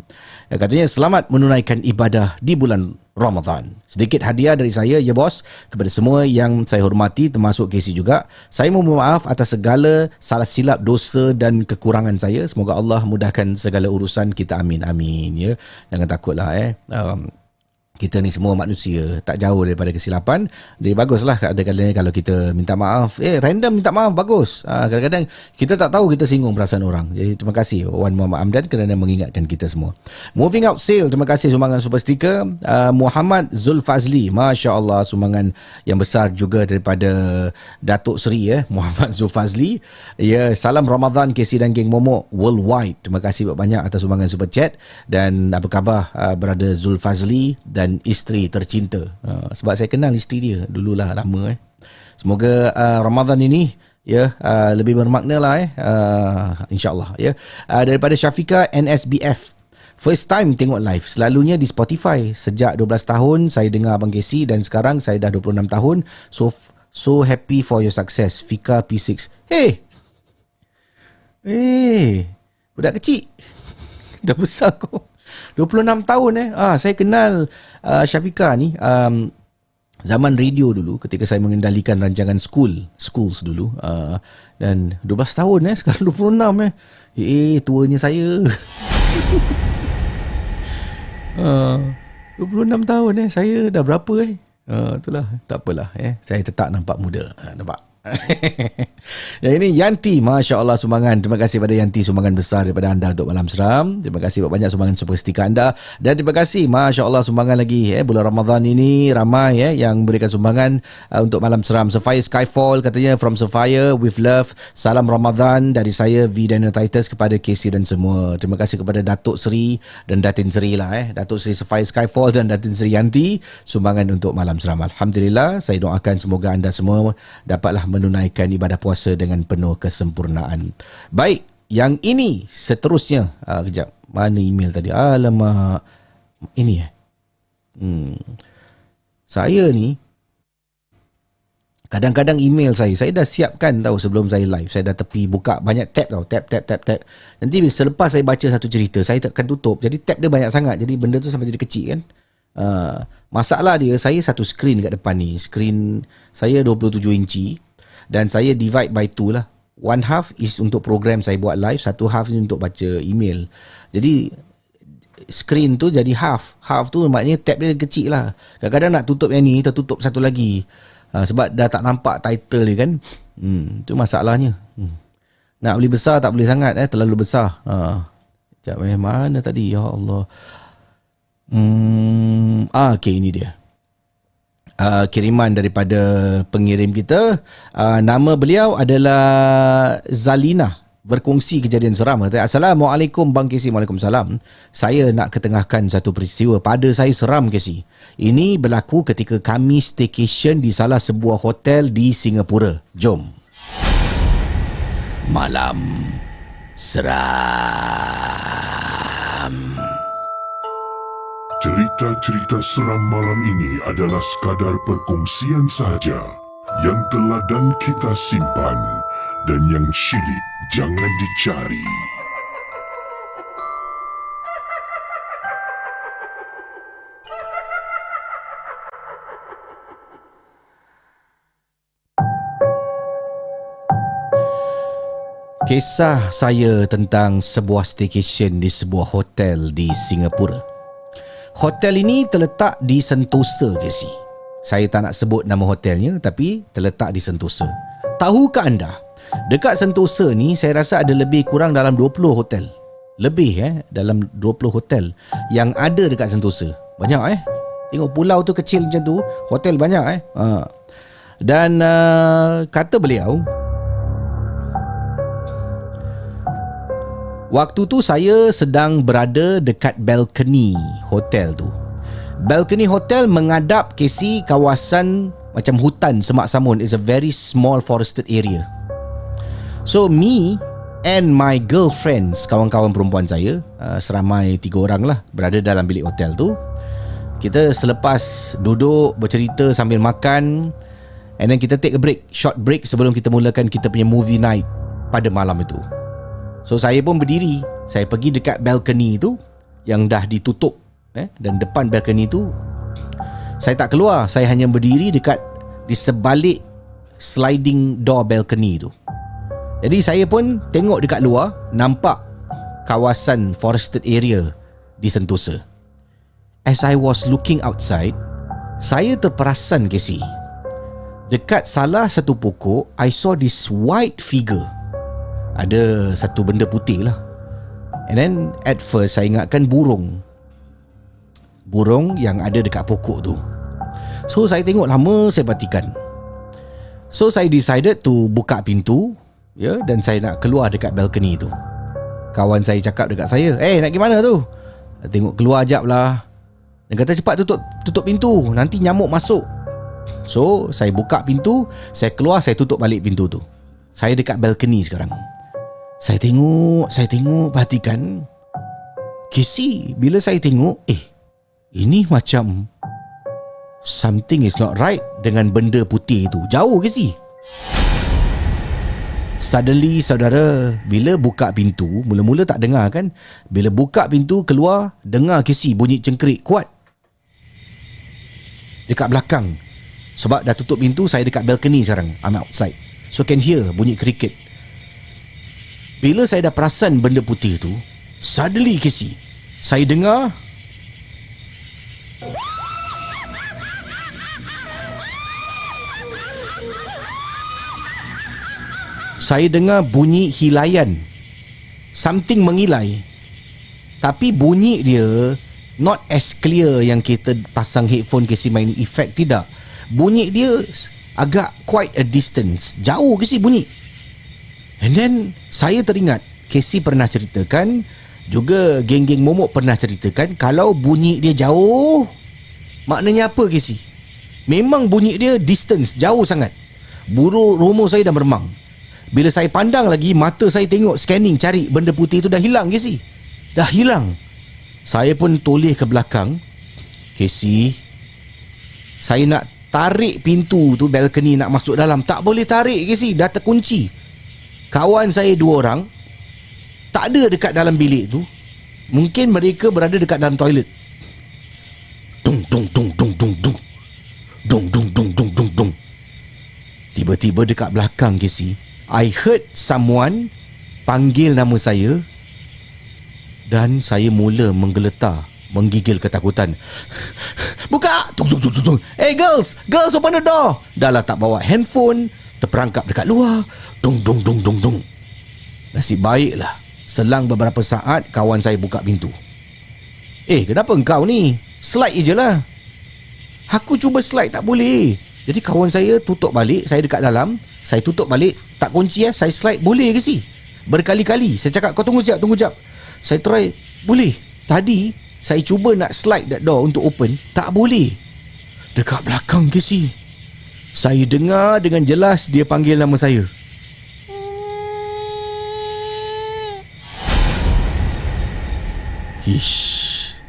Katanya selamat menunaikan ibadah di bulan Ramadan. Sedikit hadiah dari saya, ya bos, kepada semua yang saya hormati, termasuk Casey juga. Saya mohon maaf atas segala salah silap, dosa dan kekurangan saya. Semoga Allah mudahkan segala urusan kita. Amin, amin. Ya, jangan takutlah. Kita ni semua manusia, tak jauh daripada kesilapan. Jadi baguslah kadang-kadang kalau kita minta maaf. Random minta maaf, bagus. Kadang-kadang kita tak tahu kita singgung perasaan orang. Jadi terima kasih Wan Muhammad Amdan kerana mengingatkan kita semua. Moving Out Sale, terima kasih sumbangan super stiker. Muhammad Zulfazli, Masya Allah, sumbangan yang besar juga daripada Datuk Seri Muhammad Zulfazli. Ya, salam Ramadan KC dan geng Momok worldwide. Terima kasih banyak atas sumbangan super chat. Dan apa khabar brother Zulfazli dan isteri tercinta. Sebab saya kenal isteri dia dululah, lama. Semoga Ramadan ini lebih bermakna lah insyaAllah ya. Daripada Syafika NSBF, first time tengok live, selalunya di Spotify. Sejak 12 tahun saya dengar Abang Casey dan sekarang saya dah 26 tahun. So happy for your success, Fika P6. Hey, budak kecil dah besar kau, 26 tahun saya kenal Syafika ni zaman radio dulu, ketika saya mengendalikan rancangan schools dulu, dan 12 tahun sekarang 26 tuanya saya. 26 tahun saya dah berapa itulah, tak apalah saya tetap nampak muda, nampak. Yang ini Yanti, Masya Allah sumbangan. Terima kasih pada Yanti, sumbangan besar daripada anda untuk Malam Seram. Terima kasih banyak sumbangan super stiker anda. Dan terima kasih Masya Allah sumbangan lagi. Bulan Ramadan ini ramai yang berikan sumbangan untuk Malam Seram. Sapphire Skyfall katanya, from Sapphire with love. Salam Ramadan dari saya V Daniel Titus kepada Casey dan semua. Terima kasih kepada Datuk Seri dan Datin Seri lah. Datuk Seri Sapphire Skyfall dan Datin Seri Yanti, sumbangan untuk Malam Seram. Alhamdulillah, saya doakan semoga anda semua dapatlah menunaikan ibadah puasa dengan penuh kesempurnaan. Baik, yang ini seterusnya. Kejap, mana email tadi? Alamak, ini saya ni kadang-kadang email saya dah siapkan tahu sebelum saya live. Saya dah tepi buka banyak tab tau, tab. Nanti selepas saya baca satu cerita, saya takkan tutup. Jadi tab dia banyak sangat, jadi benda tu sampai jadi kecil kan. Masalah dia, saya satu screen kat depan ni. Screen saya 27 inci dan saya divide by 2 lah. One half is untuk program saya buat live, satu half ni untuk baca email. Jadi screen tu jadi half. Half tu maknanya tab dia kecil lah. Kadang-kadang nak tutup yang ni, tertutup satu lagi. Sebab dah tak nampak title dia kan. Itu masalahnya. Nak beli besar tak boleh sangat, terlalu besar. Sekejap, mana tadi? Ya Allah. Okay, ini dia. Kiriman daripada pengirim kita. Nama beliau adalah Zalina. Berkongsi kejadian seram. Assalamualaikum Bang Casey. Waalaikumsalam. Saya nak ketengahkan satu peristiwa. Pada saya seram, Casey. Ini berlaku ketika kami staycation di salah sebuah hotel di Singapura. Jom. Malam Seram. Cerita-cerita seram malam ini adalah sekadar perkongsian sahaja yang teladan kita simpan dan yang syilid jangan dicari. Kisah saya tentang sebuah staycation di sebuah hotel di Singapura. Hotel ini terletak di Sentosa, Casey. Saya tak nak sebut nama hotelnya, tapi terletak di Sentosa. Tahukah anda, dekat Sentosa ni saya rasa ada lebih kurang dalam 20 hotel. Lebih dalam 20 hotel yang ada dekat Sentosa. Banyak Tengok pulau tu kecil macam tu, hotel banyak Dan kata beliau, waktu tu saya sedang berada dekat balcony hotel tu. Balcony hotel menghadap Casey kawasan macam hutan semak samun. It's a very small forested area. So me and my girlfriends, kawan-kawan perempuan saya, seramai 3 orang lah, berada dalam bilik hotel tu. Kita selepas duduk bercerita sambil makan, and then kita take a break, short break sebelum kita mulakan kita punya movie night pada malam itu. So saya pun berdiri. Saya pergi dekat balcony tu yang dah ditutup dan depan balcony tu saya tak keluar. Saya hanya berdiri di sebalik sliding door balcony tu. Jadi saya pun tengok dekat luar, nampak kawasan forested area di Sentosa. As I was looking outside, saya terperasan, Casey. Dekat salah satu pokok, I saw this white figure. Ada satu benda putih lah. And then at first saya ingatkan burung yang ada dekat pokok tu. So saya tengok lama, saya perhatikan. So saya decided to buka pintu, dan saya nak keluar dekat balcony tu. Kawan saya cakap dekat saya, nak pergi mana tu? Tengok keluar jap lah. Dia kata cepat tutup pintu, nanti nyamuk masuk. So saya buka pintu, saya keluar, saya tutup balik pintu tu. Saya dekat balcony sekarang. Saya tengok, perhatikan. Casey, bila saya tengok, ini macam something is not right dengan benda putih itu. Jauh, Casey. Suddenly, saudara, bila buka pintu, mula-mula tak dengar kan? Bila buka pintu, keluar, dengar, Casey, bunyi cengkerik kuat. Dekat belakang. Sebab dah tutup pintu, saya dekat balcony sekarang. I'm outside. So can hear bunyi cricket. Bila saya dah perasan benda putih tu, suddenly, Casey, saya dengar saya dengar bunyi hilayan. Something mengilai. Tapi bunyi dia not as clear yang kita pasang headphone kasi main effect, tidak. Bunyi dia agak quite a distance. Jauh kasi bunyi. And then saya teringat Casey pernah ceritakan, juga geng-geng momok pernah ceritakan, kalau bunyi dia jauh, maknanya apa Casey? Memang bunyi dia distance, jauh sangat. Bulu rumah saya dah meremang. Bila saya pandang lagi, mata saya tengok scanning cari benda putih tu dah hilang Casey. Dah hilang. Saya pun toleh ke belakang. Casey, saya nak tarik pintu tu, balcony nak masuk dalam. Tak boleh tarik Casey, dah terkunci. Kawan saya 2 orang tak ada dekat dalam bilik tu. Mungkin mereka berada dekat dalam toilet. Dung dung dung dung dung dung. Dung dung dung dung dung dung. Tiba-tiba dekat belakang Casey, I heard someone panggil nama saya. Dan saya mula menggeletar, menggigil ketakutan. Buka! Tung tung tung tung. Hey girls, open the door. Dah lah tak bawa handphone, terperangkap dekat luar. Dung dung dung dung dung. Nasib baiklah, selang beberapa saat kawan saya buka pintu. Kenapa engkau ni? Slide je lah. Aku cuba slide tak boleh. Jadi kawan saya tutup balik, saya dekat dalam, saya tutup balik, tak kunci saya slide boleh ke si? Berkali-kali saya cakap, kau tunggu jap. Saya try, boleh. Tadi saya cuba nak slide that door untuk open, tak boleh. Dekat belakang ke si? Saya dengar dengan jelas dia panggil nama saya. Ish.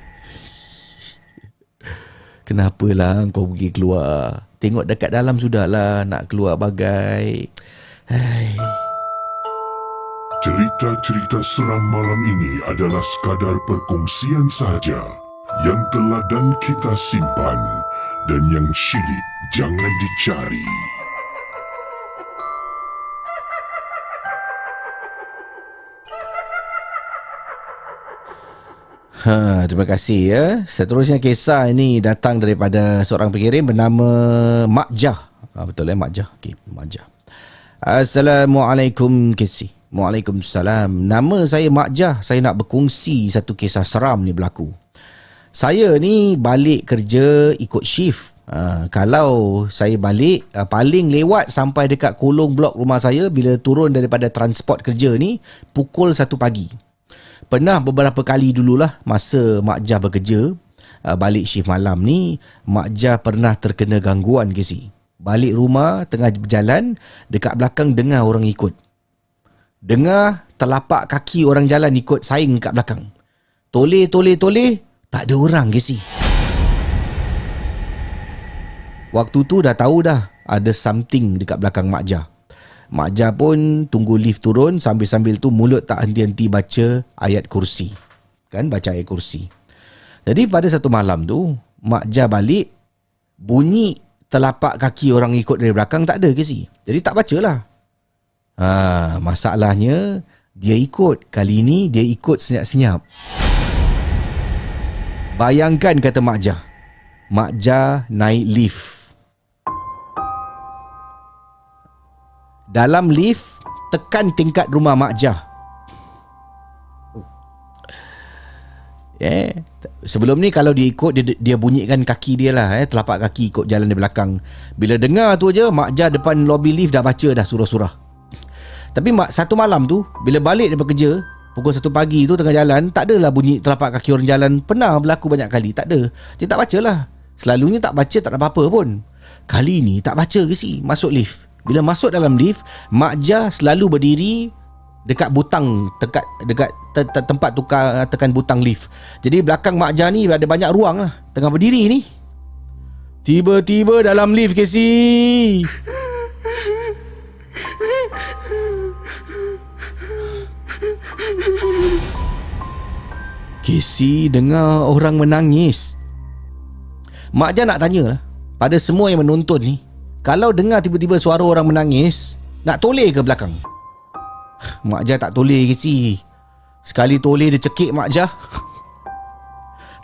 Kenapalah kau pergi keluar? Tengok dekat dalam sudahlah, nak keluar bagai. Hai. Cerita-cerita seram malam ini adalah sekadar perkongsian sahaja yang teladan kita simpan dan yang syilid jangan dicari. Terima kasih ya. Seterusnya kisah ini datang daripada seorang pengirim bernama Mak Jah. Betul Mak Jah? Okey, Mak Jah. Assalamualaikum Casey. Waalaikumsalam. Nama saya Mak Jah. Saya nak berkongsi satu kisah seram ni berlaku. Saya ni balik kerja ikut shift. Kalau saya balik, paling lewat sampai dekat kolong blok rumah saya bila turun daripada transport kerja ni pukul 1 pagi. Pernah beberapa kali dululah masa Mak Jah bekerja, balik shift malam ni, Mak Jah pernah terkena gangguan ke si. Balik rumah, tengah berjalan, dekat belakang dengar orang ikut. Dengar telapak kaki orang jalan ikut saing kat belakang. Toleh, tak ada orang ke si. Waktu tu dah tahu dah ada something dekat belakang Mak Jah. Mak Jah pun tunggu lift turun, sambil-sambil tu mulut tak henti-henti baca ayat kursi. Kan, baca ayat kursi. Jadi pada satu malam tu, Mak Jah balik, bunyi telapak kaki orang ikut dari belakang tak ada ke si. Jadi tak bacalah. Masalahnya, dia ikut. Kali ni dia ikut senyap-senyap. Bayangkan kata Mak Jah. Mak Jah naik lift. Dalam lift, tekan tingkat rumah Mak Jah. Sebelum ni kalau dia ikut, dia bunyikan kaki dia lah, telapak kaki ikut jalan di belakang. Bila dengar tu je, Mak Jah depan lobby lift dah baca dah surah-surah. Tapi satu malam tu, bila balik daripada kerja, pukul 1 pagi tu tengah jalan, tak adalah bunyi telapak kaki orang jalan. Pernah berlaku banyak kali, tak ada. Dia tak baca lah. Selalunya tak baca, tak ada apa-apa pun. Kali ni tak baca ke si, masuk lift. Bila masuk dalam lift, Mak Jah selalu berdiri dekat butang, dekat tempat tukar tekan butang lift. Jadi belakang Mak Jah ni ada banyak ruang lah. Tengah berdiri ni, tiba-tiba dalam lift Casey, Casey dengar orang menangis. Mak Jah nak tanya lah pada semua yang menonton ni, kalau dengar tiba-tiba suara orang menangis, nak toleh ke belakang? Mak Jah tak toleh ke si. Sekali toleh dia cekik Mak Jah.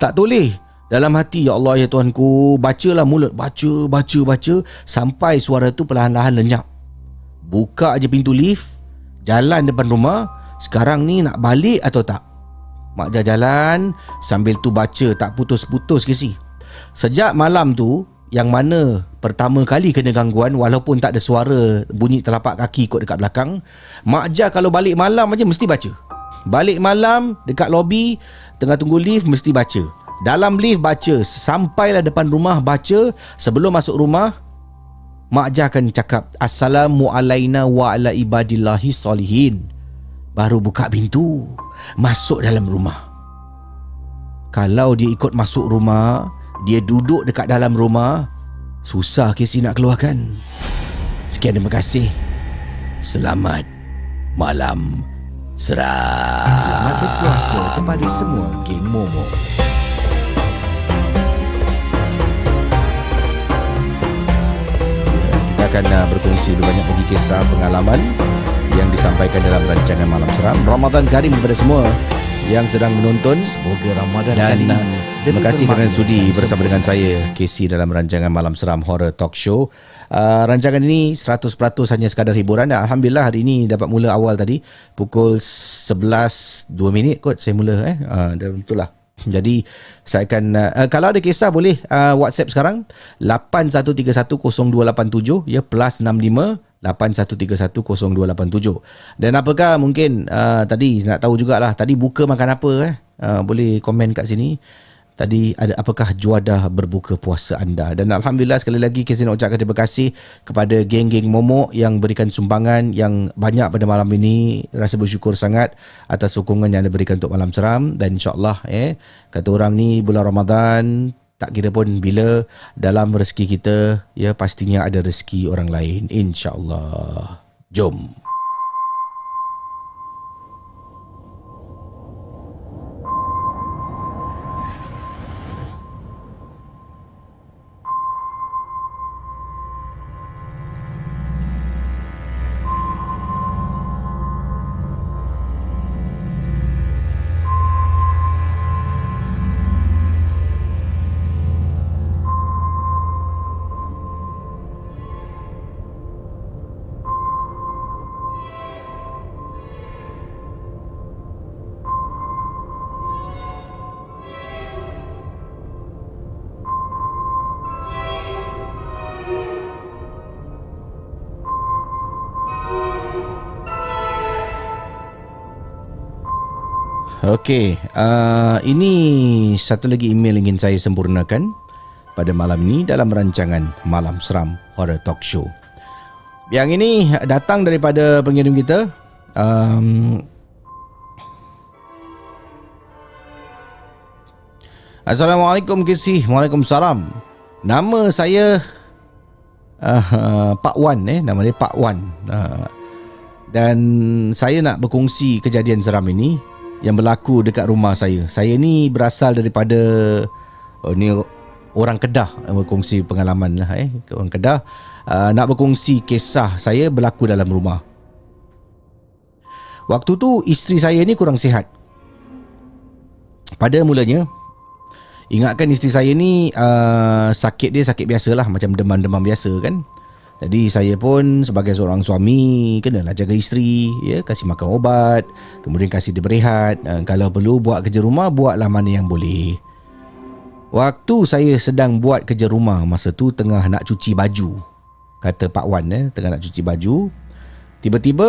Tak toleh. Dalam hati, ya Allah ya Tuhanku, bacalah mulut, baca sampai suara tu perlahan-lahan lenyap. Buka je pintu lift, jalan depan rumah, sekarang ni nak balik atau tak? Mak Jah jalan sambil tu baca tak putus-putus Casey. Sejak malam tu, yang mana pertama kali kena gangguan, walaupun tak ada suara bunyi telapak kaki ikut dekat belakang, Mak Jah kalau balik malam aja mesti baca. Balik malam dekat lobi, tengah tunggu lift mesti baca. Dalam lift baca, sampailah depan rumah baca. Sebelum masuk rumah, Mak Jah akan cakap Assalamu alaina wa ala ibadillahi solihin. Baru buka pintu, masuk dalam rumah. Kalau dia ikut masuk rumah, dia duduk dekat dalam rumah, susah Casey nak keluarkan. Sekian, terima kasih. Selamat malam seram. Selamat berpuasa kepada semua geng Momo. Kita akan berkongsi lebih banyak lagi kisah pengalaman yang disampaikan dalam rancangan Malam Seram. Ramadan Karim kepada semua yang sedang menonton. Semoga Ramadan Dan kali ini terima kasih kerana sudi dan bersama dengan saya Casey dalam rancangan Malam Seram Horror Talk Show. Rancangan ini 100% hanya sekadar hiburan. Dan Alhamdulillah hari ini dapat mula awal tadi pukul 11.02 kot saya mula dan betul lah. Jadi saya akan kalau ada kisah boleh WhatsApp sekarang 81310287 ya, +65 81310287. Dan apakah mungkin tadi nak tahu jugalah tadi buka makan apa boleh komen kat sini. Tadi ada apakah juadah berbuka puasa anda? Dan Alhamdulillah sekali lagi Casey nak ucapkan terima kasih kepada geng-geng Momok yang berikan sumbangan yang banyak pada malam ini. Rasa bersyukur sangat atas sokongan yang diberikan untuk Malam Seram. Dan insyaAllah kata orang ni bulan Ramadan tak kira pun bila, dalam rezeki kita ya pastinya ada rezeki orang lain, insya-Allah. Jom. Okey, ini satu lagi email ingin saya sempurnakan pada malam ini dalam rancangan Malam Seram Horror Talk Show. Yang ini datang daripada pengirim kita. Assalamualaikum Casey. Waalaikumsalam. Nama saya Pak Wan nama dia Pak Wan. Dan saya nak berkongsi kejadian seram ini yang berlaku dekat rumah saya. Saya ni berasal daripada ni orang Kedah, berkongsi pengalaman lah orang Kedah. Nak berkongsi kisah saya berlaku dalam rumah. Waktu tu isteri saya ni kurang sihat. Pada mulanya, ingatkan isteri saya ni sakit dia sakit biasalah, macam demam-demam biasa kan. Jadi saya pun sebagai seorang suami kenalah jaga isteri, ya, kasih makan ubat, kemudian kasih dia berehat. Kalau perlu buat kerja rumah, buatlah mana yang boleh. Waktu saya sedang buat kerja rumah, masa tu tengah nak cuci baju, kata Pak Wan, tengah nak cuci baju, tiba-tiba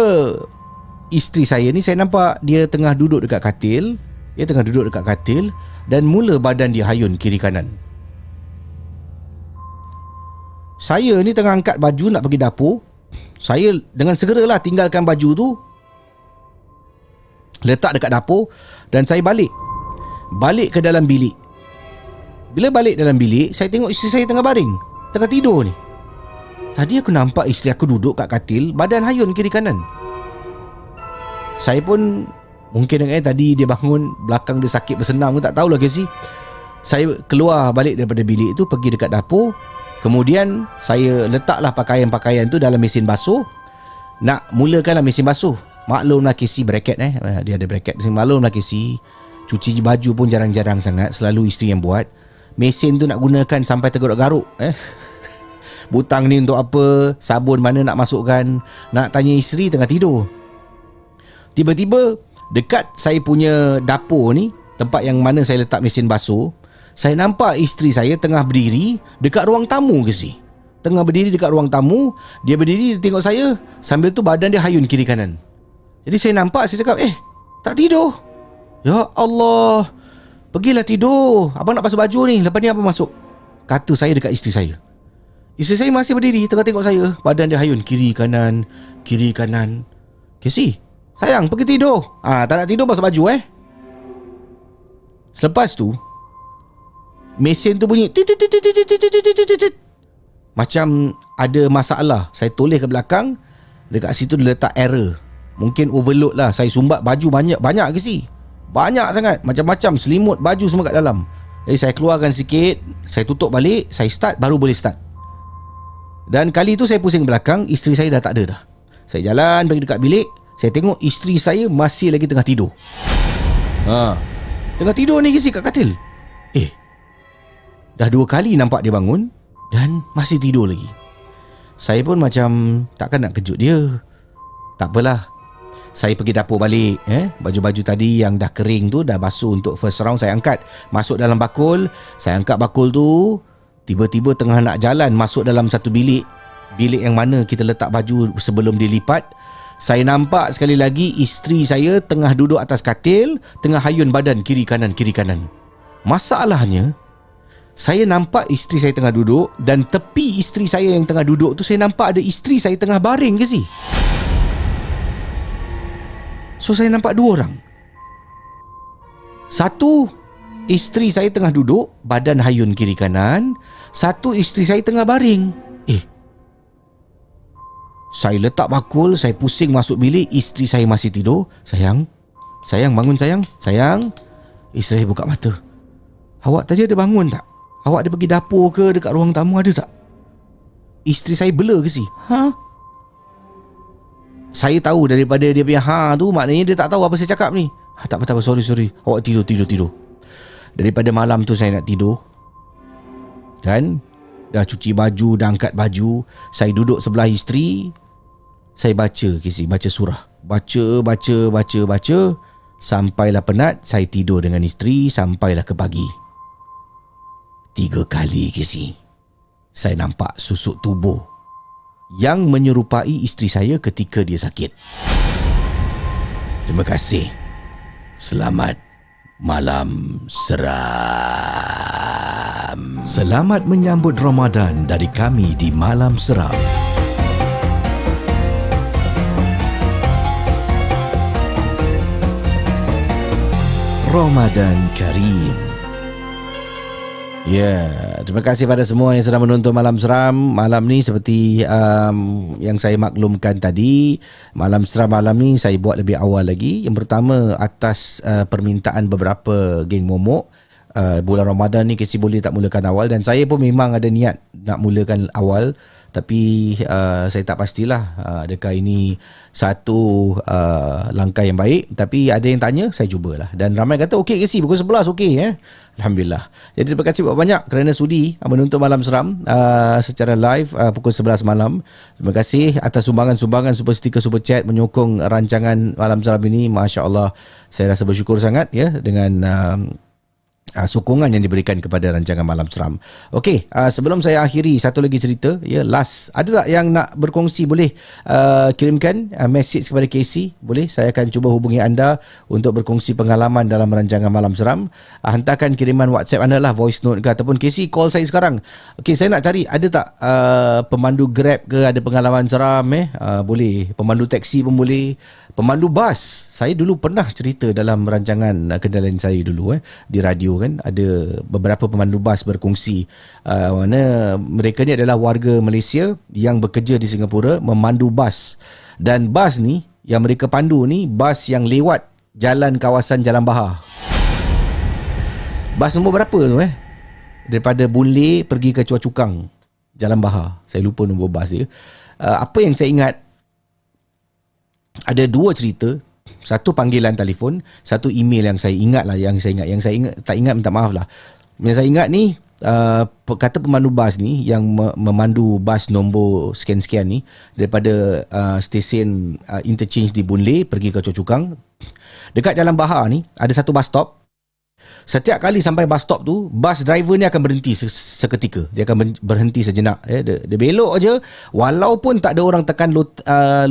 isteri saya ni saya nampak dia tengah duduk dekat katil. Dia tengah duduk dekat katil dan mula badan dia hayun kiri kanan. Saya ni tengah angkat baju nak pergi dapur. Saya dengan segeralah tinggalkan baju tu, letak dekat dapur, dan saya balik ke dalam bilik. Bila balik dalam bilik, saya tengok isteri saya tengah baring, tengah tidur ni. Tadi aku nampak isteri aku duduk kat katil, badan hayun kiri kanan. Saya pun mungkin tadi dia bangun, belakang dia sakit bersenam ke tak tahulah Casey. Saya keluar balik daripada bilik tu, pergi dekat dapur. Kemudian saya letaklah pakaian-pakaian tu dalam mesin basuh. Nak mulakanlah mesin basuh. Maklumlah Casey bracket dia ada bracket. Maklumlah Casey, cuci baju pun jarang-jarang sangat, selalu isteri yang buat. Mesin tu nak gunakan sampai tergaruk-garuk. Butang ni untuk apa, sabun mana nak masukkan, nak tanya isteri tengah tidur. Tiba-tiba dekat saya punya dapur ni, tempat yang mana saya letak mesin basuh, saya nampak isteri saya tengah berdiri dekat ruang tamu ke si. Tengah berdiri dekat ruang tamu, dia berdiri, dia tengok saya, sambil tu badan dia hayun kiri kanan. Jadi saya nampak, saya cakap, tak tidur. Ya Allah, pergilah tidur. Abang nak basuh baju ni, lepas ni abang masuk. Kata saya dekat isteri saya. Isteri saya masih berdiri, tengah tengok saya, badan dia hayun kiri kanan, kiri kanan. Casey, sayang, pergi tidur. Tak nak tidur, basuh baju Selepas tu, mesin tu bunyi macam ada masalah. Saya toleh ke belakang, dekat situ dia letak error. Mungkin overload lah. Saya sumbat baju banyak ke si? Banyak sangat, macam-macam, selimut, baju semua kat dalam. Jadi saya keluarkan sikit, saya tutup balik, saya start, baru boleh start. Dan kali tu saya pusing ke belakang, isteri saya dah tak ada dah. Saya jalan pergi dekat bilik, saya tengok isteri saya masih lagi tengah tidur. Tengah tidur ni ke si kat katil. Dah 2 kali nampak dia bangun dan masih tidur lagi. Saya pun macam takkan nak kejut dia. Tak apalah, saya pergi dapur balik. Baju-baju tadi yang dah kering tu, dah basuh untuk first round, saya angkat masuk dalam bakul. Saya angkat bakul tu, tiba-tiba tengah nak jalan masuk dalam satu bilik yang mana kita letak baju sebelum dilipat, saya nampak sekali lagi isteri saya tengah duduk atas katil, tengah hayun badan kiri kanan. Masalahnya, saya nampak isteri saya tengah duduk, dan tepi isteri saya yang tengah duduk tu, saya nampak ada isteri saya tengah baring ke si. So saya nampak 2 orang. Satu, isteri saya tengah duduk, badan hayun kiri kanan. Satu, isteri saya tengah baring. Saya letak bakul, saya pusing masuk bilik, isteri saya masih tidur. Sayang, bangun sayang. Isteri saya buka mata. Awak tadi ada bangun tak? Awak ada pergi dapur ke, dekat ruang tamu ada tak? Isteri saya blur ke si? Saya tahu daripada dia punya tu, maknanya dia tak tahu apa saya cakap ni. Tak apa, sorry. Awak tidur. Daripada malam tu saya nak tidur, kan? Dah cuci baju, dah angkat baju, saya duduk sebelah isteri, saya baca surah. Baca. Sampailah penat, saya tidur dengan isteri sampailah ke pagi. 3 kali saya nampak susuk tubuh yang menyerupai isteri saya ketika dia sakit. Terima kasih. Selamat malam seram. Selamat menyambut Ramadan dari kami di Malam Seram. Ramadan Karim. Terima kasih pada semua yang sedang menonton Malam Seram. Malam ni seperti yang saya maklumkan tadi, Malam Seram malam ni saya buat lebih awal lagi. Yang pertama, atas permintaan beberapa geng momok, bulan Ramadan ni Casey boleh tak mulakan awal, dan saya pun memang ada niat nak mulakan awal, tapi saya tak pastilah adakah ini satu langkah yang baik. Tapi ada yang tanya, saya cubalah, dan ramai kata okey Casey, pukul 11 okey. Alhamdulillah. Jadi terima kasih banyak kerana sudi menonton Malam Seram secara live pukul 11 malam. Terima kasih atas sumbangan-sumbangan, super sticker, super chat menyokong rancangan Malam Seram ini. Masya Allah, saya rasa bersyukur sangat dengan sokongan yang diberikan kepada rancangan Malam Seram. Okey, sebelum saya akhiri, satu lagi cerita, last. Ada tak yang nak berkongsi? Boleh kirimkan message kepada Casey. Boleh, saya akan cuba hubungi anda untuk berkongsi pengalaman dalam rancangan Malam Seram. Hantarkan kiriman WhatsApp anda lah, voice note ke, ataupun Casey call saya sekarang. Okey, saya nak cari ada tak pemandu Grab ke ada pengalaman seram boleh. Pemandu taksi pun boleh. Pemandu bas. Saya dulu pernah cerita dalam rancangan kendalian saya dulu di radio kan, ada beberapa pemandu bas berkongsi mana mereka ni adalah warga Malaysia yang bekerja di Singapura, memandu bas. Dan bas ni yang mereka pandu ni bas yang lewat jalan kawasan Jalan Bahar. Bas nombor berapa tu daripada Boon Lay pergi ke Chua Chu Kang, Jalan Bahar. Saya lupa nombor bas dia. Apa yang saya ingat, ada 2 cerita. Satu panggilan telefon, satu email yang saya ingat lah. Yang saya ingat tak ingat, minta maaf lah. Yang saya ingat ni, kata pemandu bas ni yang memandu bas nombor sekian-sekian ni daripada stesen interchange di Boon Lay pergi ke Choa Chu Kang. Dekat Jalan Bahar ni ada satu bus stop. Setiap kali sampai bus stop tu, bus driver ni akan berhenti seketika. Dia akan berhenti sejenak. Dia belok aja walaupun tak ada orang tekan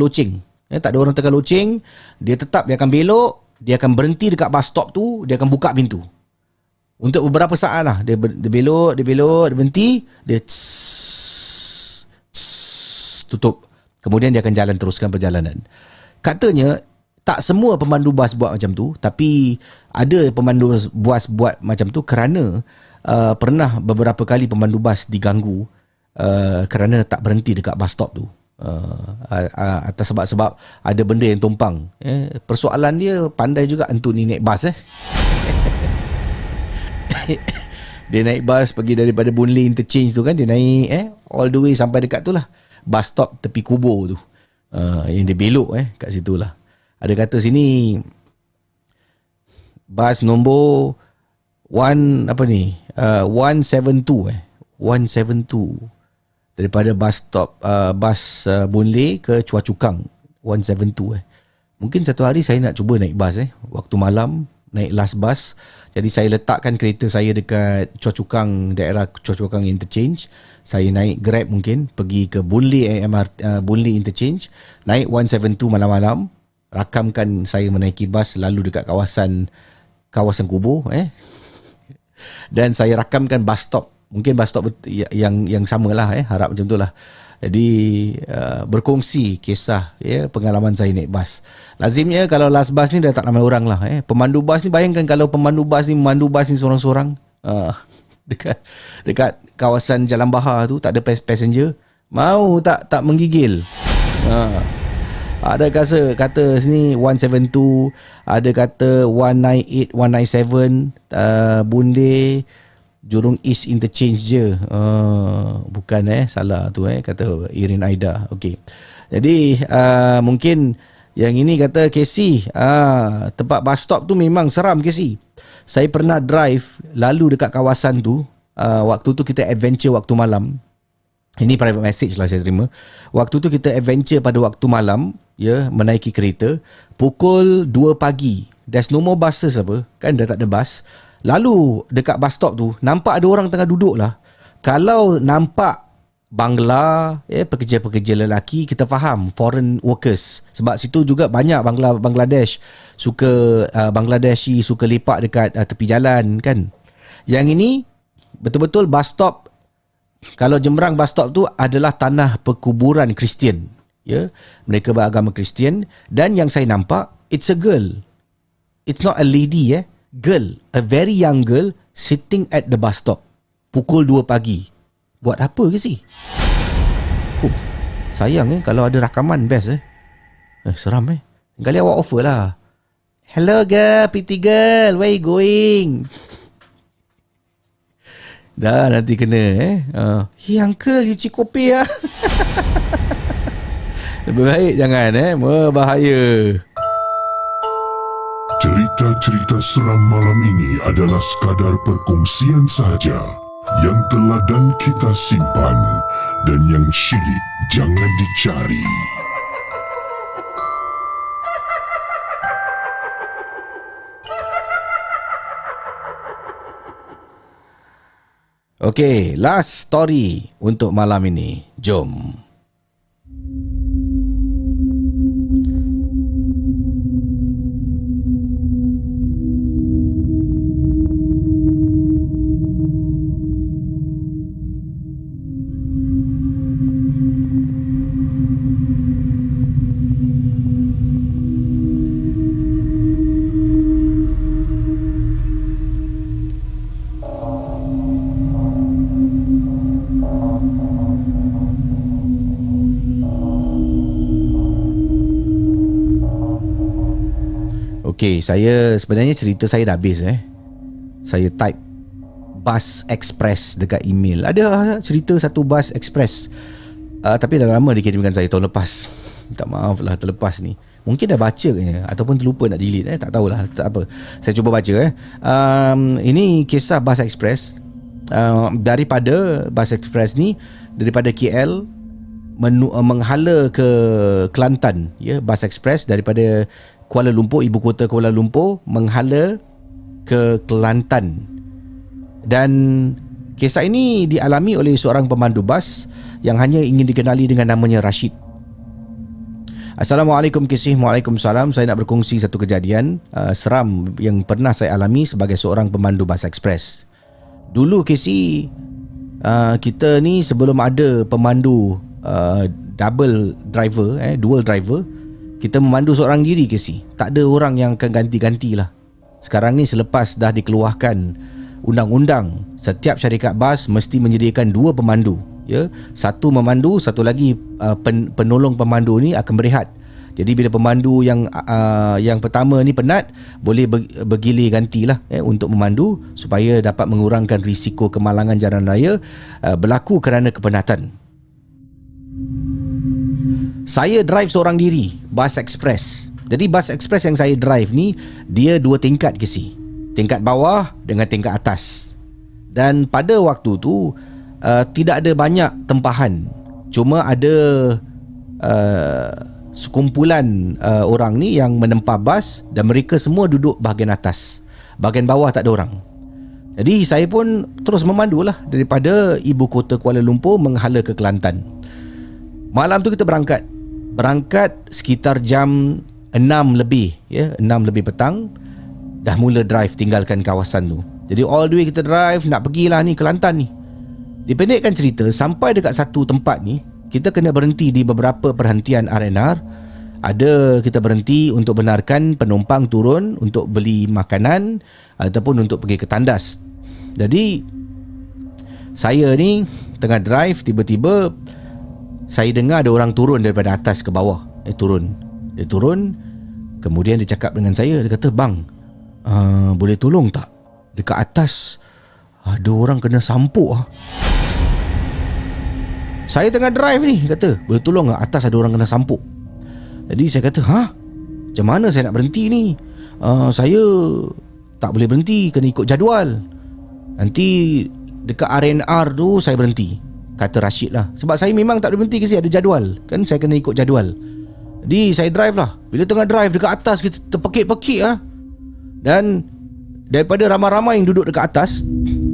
loceng. Tak ada orang tekan loceng, dia akan belok, dia akan berhenti dekat bus stop tu, dia akan buka pintu. Untuk beberapa saat lah. Dia belok, dia berhenti, dia tutup. Kemudian dia akan teruskan perjalanan. Katanya, tak semua pemandu bas buat macam tu, tapi ada pemandu bas buat macam tu kerana pernah beberapa kali pemandu bas diganggu kerana tak berhenti dekat bus stop tu. Atas sebab ada benda yang tumpang. Persoalan dia pandai juga Anthony naik bas. Dia naik bas pergi daripada Boon Lay interchange tu kan, dia naik all the way sampai dekat tu lah, bus stop tepi kubur tu, yang dia belok kat situ lah. Ada kata sini bas nombor 172 daripada bus stop bas Boon Lay ke Choa Chu Kang 172. Mungkin satu hari saya nak cuba naik bas waktu malam, naik last bus. Jadi saya letakkan kereta saya dekat Choa Chu Kang, daerah Choa Chu Kang interchange. Saya naik Grab mungkin pergi ke Boon Lay Boon Lay interchange, naik 172 malam-malam, rakamkan saya menaiki bas lalu dekat kawasan kubur dan saya rakamkan bus stop. Mungkin bus stop yang samalah harap macam itulah. Jadi berkongsi kisah pengalaman saya naik bas. Lazimnya kalau last bus ni dah tak ramai orang lah. Pemandu bas ni, bayangkan kalau pemandu bas ni memandu bas ni seorang-seorang dekat kawasan Jalan Bahar tu, tak ada passenger, mau tak menggigil. Ada kata sini 172, ada kata 198, 197, Boon Lay Jurong East interchange je. Bukan salah tu kata Irin Aida. Okey. Jadi mungkin yang ini kata Casey, tempat bus stop tu memang seram Casey. Saya pernah drive lalu dekat kawasan tu. Waktu tu kita adventure waktu malam. Ini private message lah saya terima. Waktu tu kita adventure pada waktu malam, menaiki kereta pukul 2 pagi. There's no more buses apa, kan dah tak ada bus. Lalu dekat bus stop tu nampak ada orang tengah duduk lah. Kalau nampak Bangla, pekerja-pekerja lelaki, kita faham foreign workers. Sebab situ juga banyak Bangladesh suka Bangladeshi suka lepak dekat tepi jalan kan. Yang ini betul-betul bus stop, kalau Jemberang bus stop tu adalah tanah perkuburan Kristian. Mereka beragama Kristian. Dan yang saya nampak, it's a girl. It's not a lady girl, a very young girl sitting at the bus stop pukul 2 pagi. Buat apa ke sih? Sayang kalau ada rakaman best seram kali awak offer lah. Hello girl, pretty girl, where you going? Dah nanti kena hey uncle, you cikopi Lebih baik jangan berbahaya. Cerita-cerita seram malam ini adalah sekadar perkongsian sahaja yang teladan kita simpan dan yang syilid jangan dicari. Okey, last story untuk malam ini. Jom. Okey, sebenarnya cerita saya dah habis Saya type bus express dekat email. Ada cerita satu bus express. Tapi dah lama dikirimkan saya tahun lepas. Minta maaf lah terlepas ni. Mungkin dah baca ataupun terlupa nak delete tak tahulah, tak apa. Saya cuba baca Ini kisah bus express. daripada Bus Express ni, daripada KL menghala ke Kelantan, ya, Bus Express daripada Kuala Lumpur, ibu kota Kuala Lumpur, menghala ke Kelantan. Dan kisah ini dialami oleh seorang pemandu bas yang hanya ingin dikenali dengan namanya Rashid. Assalamualaikum Kesih. Waalaikumsalam. Saya nak berkongsi satu kejadian seram yang pernah saya alami sebagai seorang pemandu Bus Express. Dulu Kesih, kita ni sebelum ada pemandu double driver, dual driver, kita memandu seorang diri Kesih. Tak ada orang yang akan ganti-ganti lah. Sekarang ni selepas dah dikeluarkan undang-undang, setiap syarikat bas mesti menyediakan 2 pemandu, ya. Satu memandu, satu lagi penolong pemandu ni akan berehat. Jadi bila pemandu yang pertama ni penat, boleh bergilir gantilah untuk memandu supaya dapat mengurangkan risiko kemalangan jalan raya berlaku kerana kepenatan. Saya drive seorang diri Bus Express. Jadi Bus Express yang saya drive ni, dia 2 tingkat Kesih. Tingkat bawah dengan tingkat atas. Dan pada waktu tu tidak ada banyak tempahan. Cuma ada sekumpulan orang ni yang menempah bas dan mereka semua duduk bahagian atas. Bahagian bawah tak ada orang. Jadi saya pun terus memandulah daripada ibu kota Kuala Lumpur menghala ke Kelantan. Malam tu kita berangkat sekitar jam 6 lebih, ya, 6 lebih petang. Dah mula drive tinggalkan kawasan tu. Jadi all the way kita drive nak pergilah ni Kelantan ni. Dipendekkan cerita, sampai dekat satu tempat ni, kita kena berhenti di beberapa perhentian R&R. Ada kita berhenti untuk benarkan penumpang turun untuk beli makanan ataupun untuk pergi ke tandas. Jadi saya ni tengah drive, tiba-tiba saya dengar ada orang turun daripada atas ke bawah. Dia turun, kemudian dia cakap dengan saya, dia kata, "Bang, boleh tolong tak? Dekat atas ada orang kena sampuk ah." Saya tengah drive ni, kata, "Boleh tolong tak? Atas ada orang kena sampuk." Jadi saya kata, "Macam mana saya nak berhenti ni? Saya tak boleh berhenti, kena ikut jadual. Nanti dekat R&R tu saya berhenti," kata Rashid lah. Sebab saya memang tak boleh berhenti kasi ada jadual. Kan saya kena ikut jadual. Jadi saya drive lah. Bila tengah drive dekat atas, kita terpekik-pekik lah. Dan daripada ramai-ramai yang duduk dekat atas,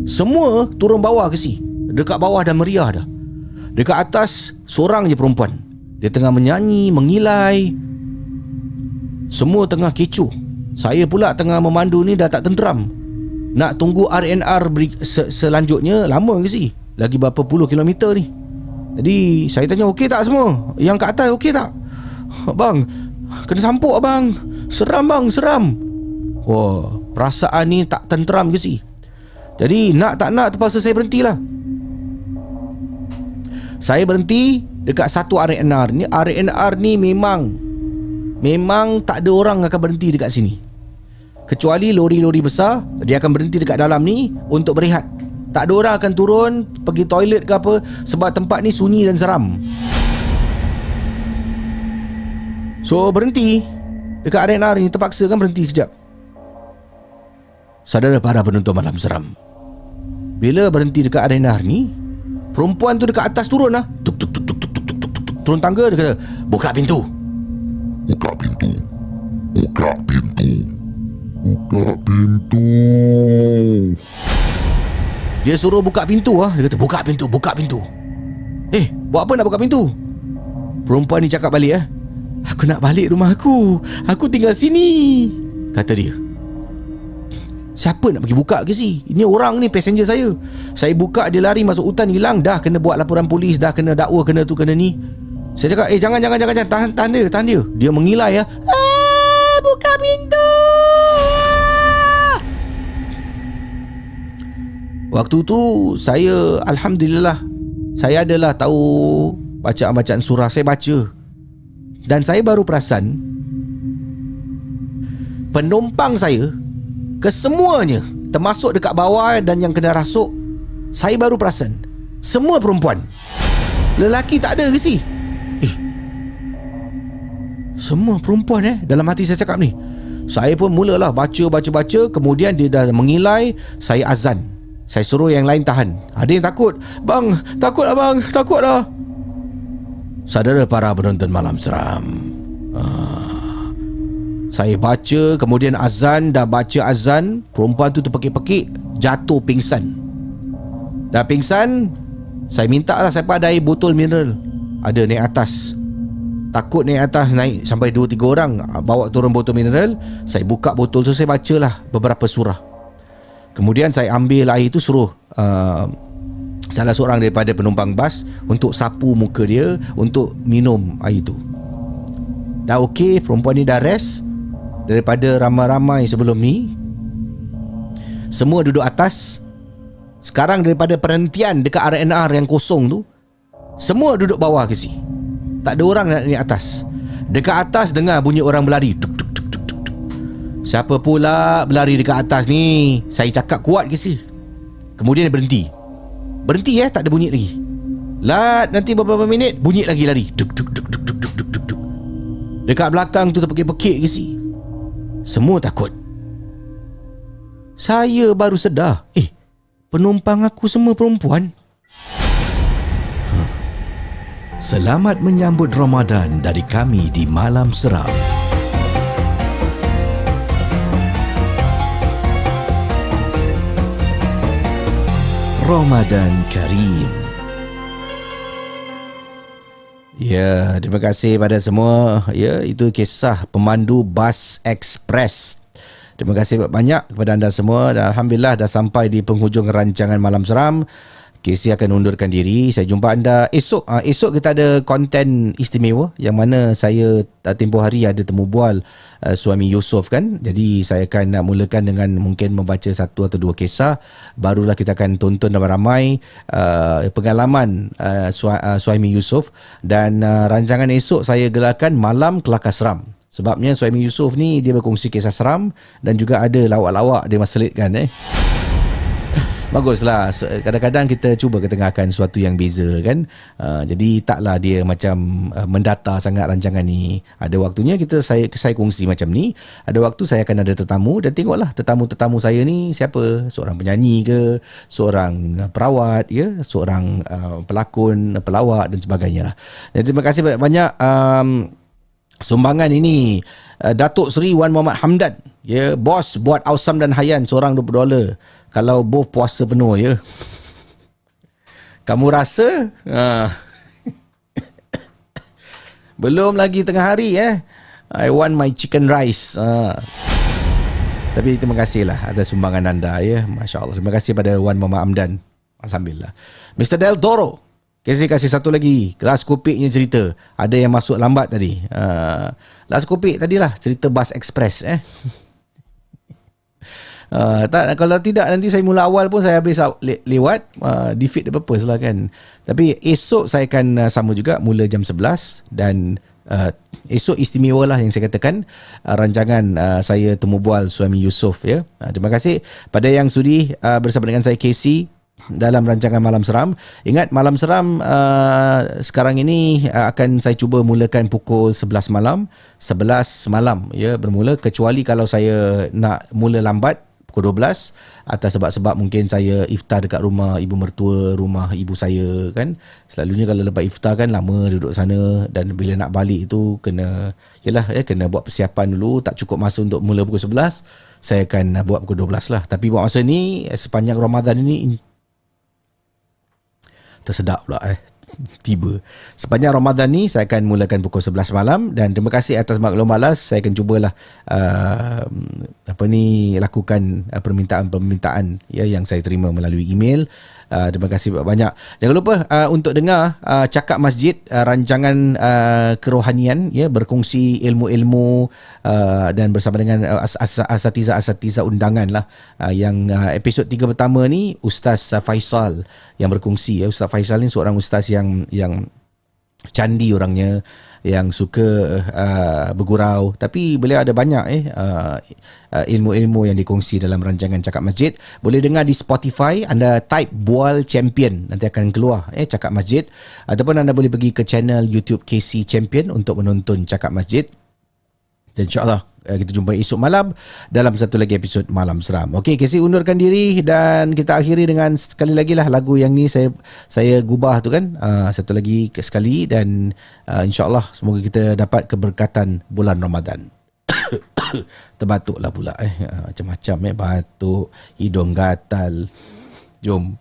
semua turun bawah kasi. Dekat bawah dah meriah dah. Dekat atas seorang je perempuan. Dia tengah menyanyi, mengilai. Semua tengah kecoh. Saya pula tengah memandu ni dah tak tenteram. Nak tunggu R&R selanjutnya lama kasi. Lagi berapa puluh kilometer ni. Jadi saya tanya, "Okey tak semua? Yang kat atas okey tak?" "Bang, kena sampuk abang. Seram bang, seram." Wah, perasaan ni tak tenteram ke si. Jadi nak tak nak terpaksa saya berhentilah. Saya berhenti dekat satu R&R ni. R&R ni memang tak ada orang akan berhenti dekat sini. Kecuali lori-lori besar, dia akan berhenti dekat dalam ni untuk berehat. Tak ada orang akan turun pergi toilet ke apa, sebab tempat ni sunyi dan seram. So berhenti dekat R&R ni, terpaksa kan berhenti sekejap. Saudara para penonton malam seram, bila berhenti dekat R&R ni, perempuan tu dekat atas turun lah. Tuk tuk tuk tuk tuk tuk tuk tuk. Turun tangga, dia kata, "Buka pintu. Buka pintu. Buka pintu. Buka pintu." Dia suruh buka pintu lah. Dia kata, "Buka pintu, buka pintu." Buat apa nak buka pintu? Perempuan ni cakap balik, "Aku nak balik rumah aku. Aku tinggal sini," kata dia. Siapa nak pergi buka ke si? Ini orang ni passenger saya. Saya buka, dia lari masuk hutan, hilang. Dah kena buat laporan polis, dah kena dakwa, kena tu, kena ni. Saya cakap, jangan, tahan dia. Dia mengilai ya. Buka pintu. Waktu tu saya, alhamdulillah, saya adalah tahu bacaan-bacaan surah, saya baca. Dan saya baru perasan penumpang saya, kesemuanya, termasuk dekat bawah dan yang kena rasuk, saya baru perasan semua perempuan. Lelaki tak ada ke si? Semua perempuan dalam hati saya cakap ni. Saya pun mulalah baca. Kemudian dia dah mengilai. Saya azan. Saya suruh yang lain tahan. Ada yang takut. Bang, takutlah bang, takutlah. Saudara para penonton Malam Seram, saya baca, kemudian azan. Dah baca azan, perempuan tu terpekik-pekik, jatuh pingsan. Dah pingsan, saya minta lah saya pada air botol mineral. Ada naik atas. Takut naik atas, naik sampai 2-3 orang, bawa turun botol mineral. Saya buka botol tu, saya bacalah beberapa surah. Kemudian saya ambil air tu, suruh salah seorang daripada penumpang bas untuk sapu muka dia, untuk minum air tu. Dah okey, perempuan ni dah rest. Daripada ramai-ramai sebelum ni, semua duduk atas. Sekarang daripada perhentian dekat RNR yang kosong tu, semua duduk bawah ke si. Tak ada orang nak naik atas. Dekat atas dengar bunyi orang berlari. Tuk, tuk, tuk, tuk, tuk, tuk. Siapa pula berlari dekat atas ni? Saya cakap kuat ke si. Kemudian dia berhenti. Berhenti tak ada bunyi lagi. Lat, nanti beberapa minit bunyi lagi lari. Tuk, tuk, tuk, tuk, tuk, tuk, tuk, tuk, tuk. Dekat belakang tu terpekik-pekik ke si. Semua takut. Saya baru sedar, penumpang aku semua perempuan. Selamat menyambut Ramadan dari kami di Malam Seram. Ramadan Karim. Ya, terima kasih pada semua. Ya, itu kisah pemandu bas ekspres. Terima kasih banyak kepada anda semua. Dan Alhamdulillah dah sampai di penghujung rancangan Malam Seram. Casey akan undurkan diri. Saya jumpa anda esok. Esok kita ada konten istimewa yang mana saya tempoh hari ada temu bual suami Yusof kan. Jadi saya akan mulakan dengan mungkin membaca 1 atau 2 kisah. Barulah kita akan tonton ramai-ramai pengalaman suami Yusof. Dan rancangan esok saya gelarkan Malam Kelakar Seram. Sebabnya suami Yusof ni dia berkongsi kisah seram dan juga ada lawak-lawak dia maselitkan Baguslah. Kadang-kadang kita cuba ketengahkan sesuatu yang beza kan. Jadi taklah dia macam mendata sangat rancangan ni. Ada waktunya saya kongsi macam ni. Ada waktu saya akan ada tetamu dan tengoklah tetamu-tetamu saya ni siapa. Seorang penyanyi ke, seorang perawat ya, seorang pelakon, pelawak dan sebagainya lah. Jadi terima kasih banyak-banyak sumbangan ini. Datuk Seri Wan Muhammad Hamdan, ya, bos buat Awesome dan Hayan seorang $20 kalau both puasa penuh ya. Kamu rasa? Belum lagi tengah hari I want my chicken rice. Tapi terima kasihlah atas sumbangan anda ya. Masya-Allah. Terima kasih pada Wan Muhammad Hamdan. Alhamdulillah. Mr. Del Toro, kasih satu lagi. Last kopiknya cerita. Ada yang masuk lambat tadi. Last kopik tadilah cerita bas ekspres tak, kalau tidak nanti saya mula awal pun saya habis lewat defeat the purpose lah kan. Tapi esok saya akan sama juga mula jam 11 dan esok istimewa lah yang saya katakan rancangan saya temu bual suami Yusof ya. Terima kasih pada yang sudi bersama dengan saya Casey dalam rancangan Malam Seram. Ingat Malam Seram sekarang ini akan saya cuba mulakan pukul 11 malam ya bermula, kecuali kalau saya nak mula lambat pukul 12 atas sebab-sebab mungkin saya iftar dekat rumah ibu mertua, rumah ibu saya kan. Selalunya kalau lepas iftar kan lama duduk sana dan bila nak balik tu kena kena buat persiapan dulu. Tak cukup masa untuk mula pukul 11. Saya akan buat pukul 12 lah. Tapi buat masa ni sepanjang Ramadan ini tersedak pula tiba. Sepanjang Ramadan ni saya akan mulakan pukul 11 malam dan terima kasih atas maklum malas. Saya akan cubalah lakukan permintaan ya yang saya terima melalui email. Terima kasih banyak. Jangan lupa untuk dengar Cakap Masjid, rancangan kerohanian ya, berkongsi ilmu-ilmu dan bersama dengan asatiza undangan lah. Yang episod 3 pertama ni Ustaz Faisal yang berkongsi ya. Ustaz Faisal ni seorang ustaz yang candi orangnya, yang suka bergurau, tapi beliau ada banyak ilmu-ilmu yang dikongsi dalam rancangan Cakap Masjid. Boleh dengar di Spotify, anda type Bual Champion, nanti akan keluar Cakap Masjid, ataupun anda boleh pergi ke channel YouTube KC Champion untuk menonton Cakap Masjid. Dan insyaAllah kita jumpa esok malam dalam satu lagi episod Malam Seram. Okey, Casey undurkan diri dan kita akhiri dengan sekali lagi lah lagu yang ni saya gubah tu kan. Satu lagi sekali dan insyaAllah semoga kita dapat keberkatan bulan Ramadan. Terbatuklah pula macam-macam batuk, hidung gatal. Jom.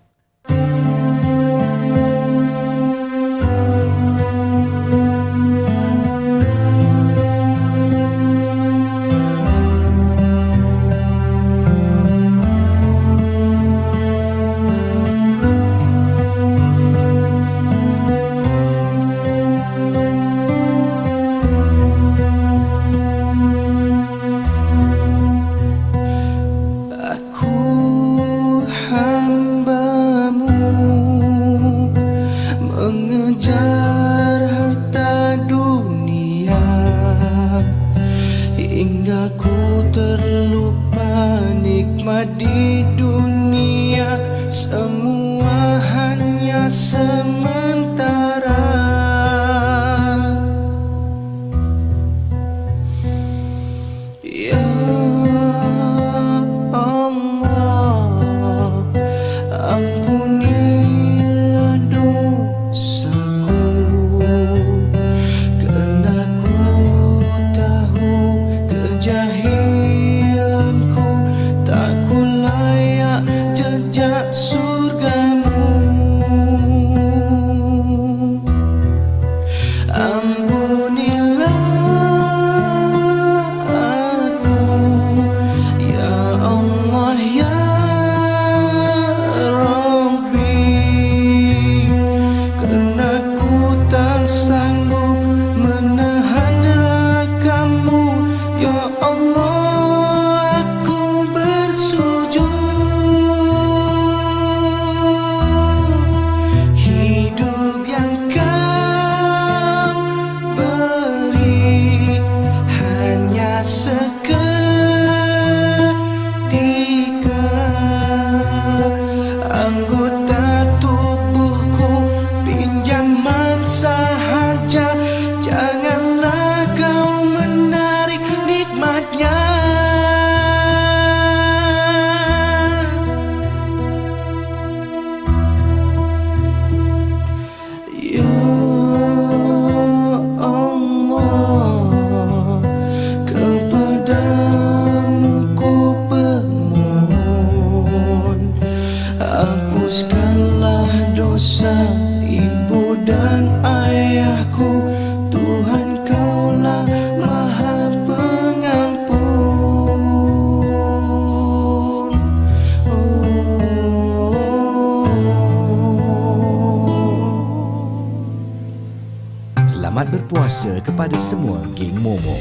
Selamat berpuasa kepada semua geng Momo.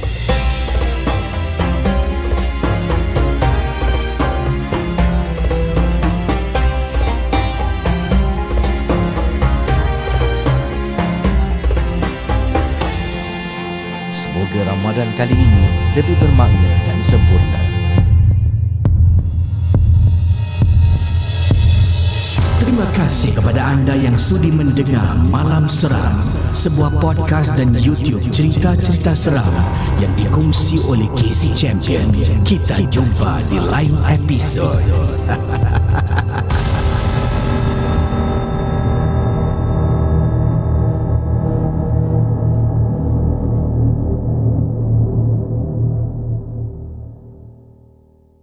Semoga Ramadan kali ini lebih bermakna dan sempurna. Terima kasih kepada anda yang sudi mendengar Malam Seram, sebuah podcast dan YouTube cerita-cerita seram yang dikongsi oleh Casey Champion. Kita jumpa di lain episod.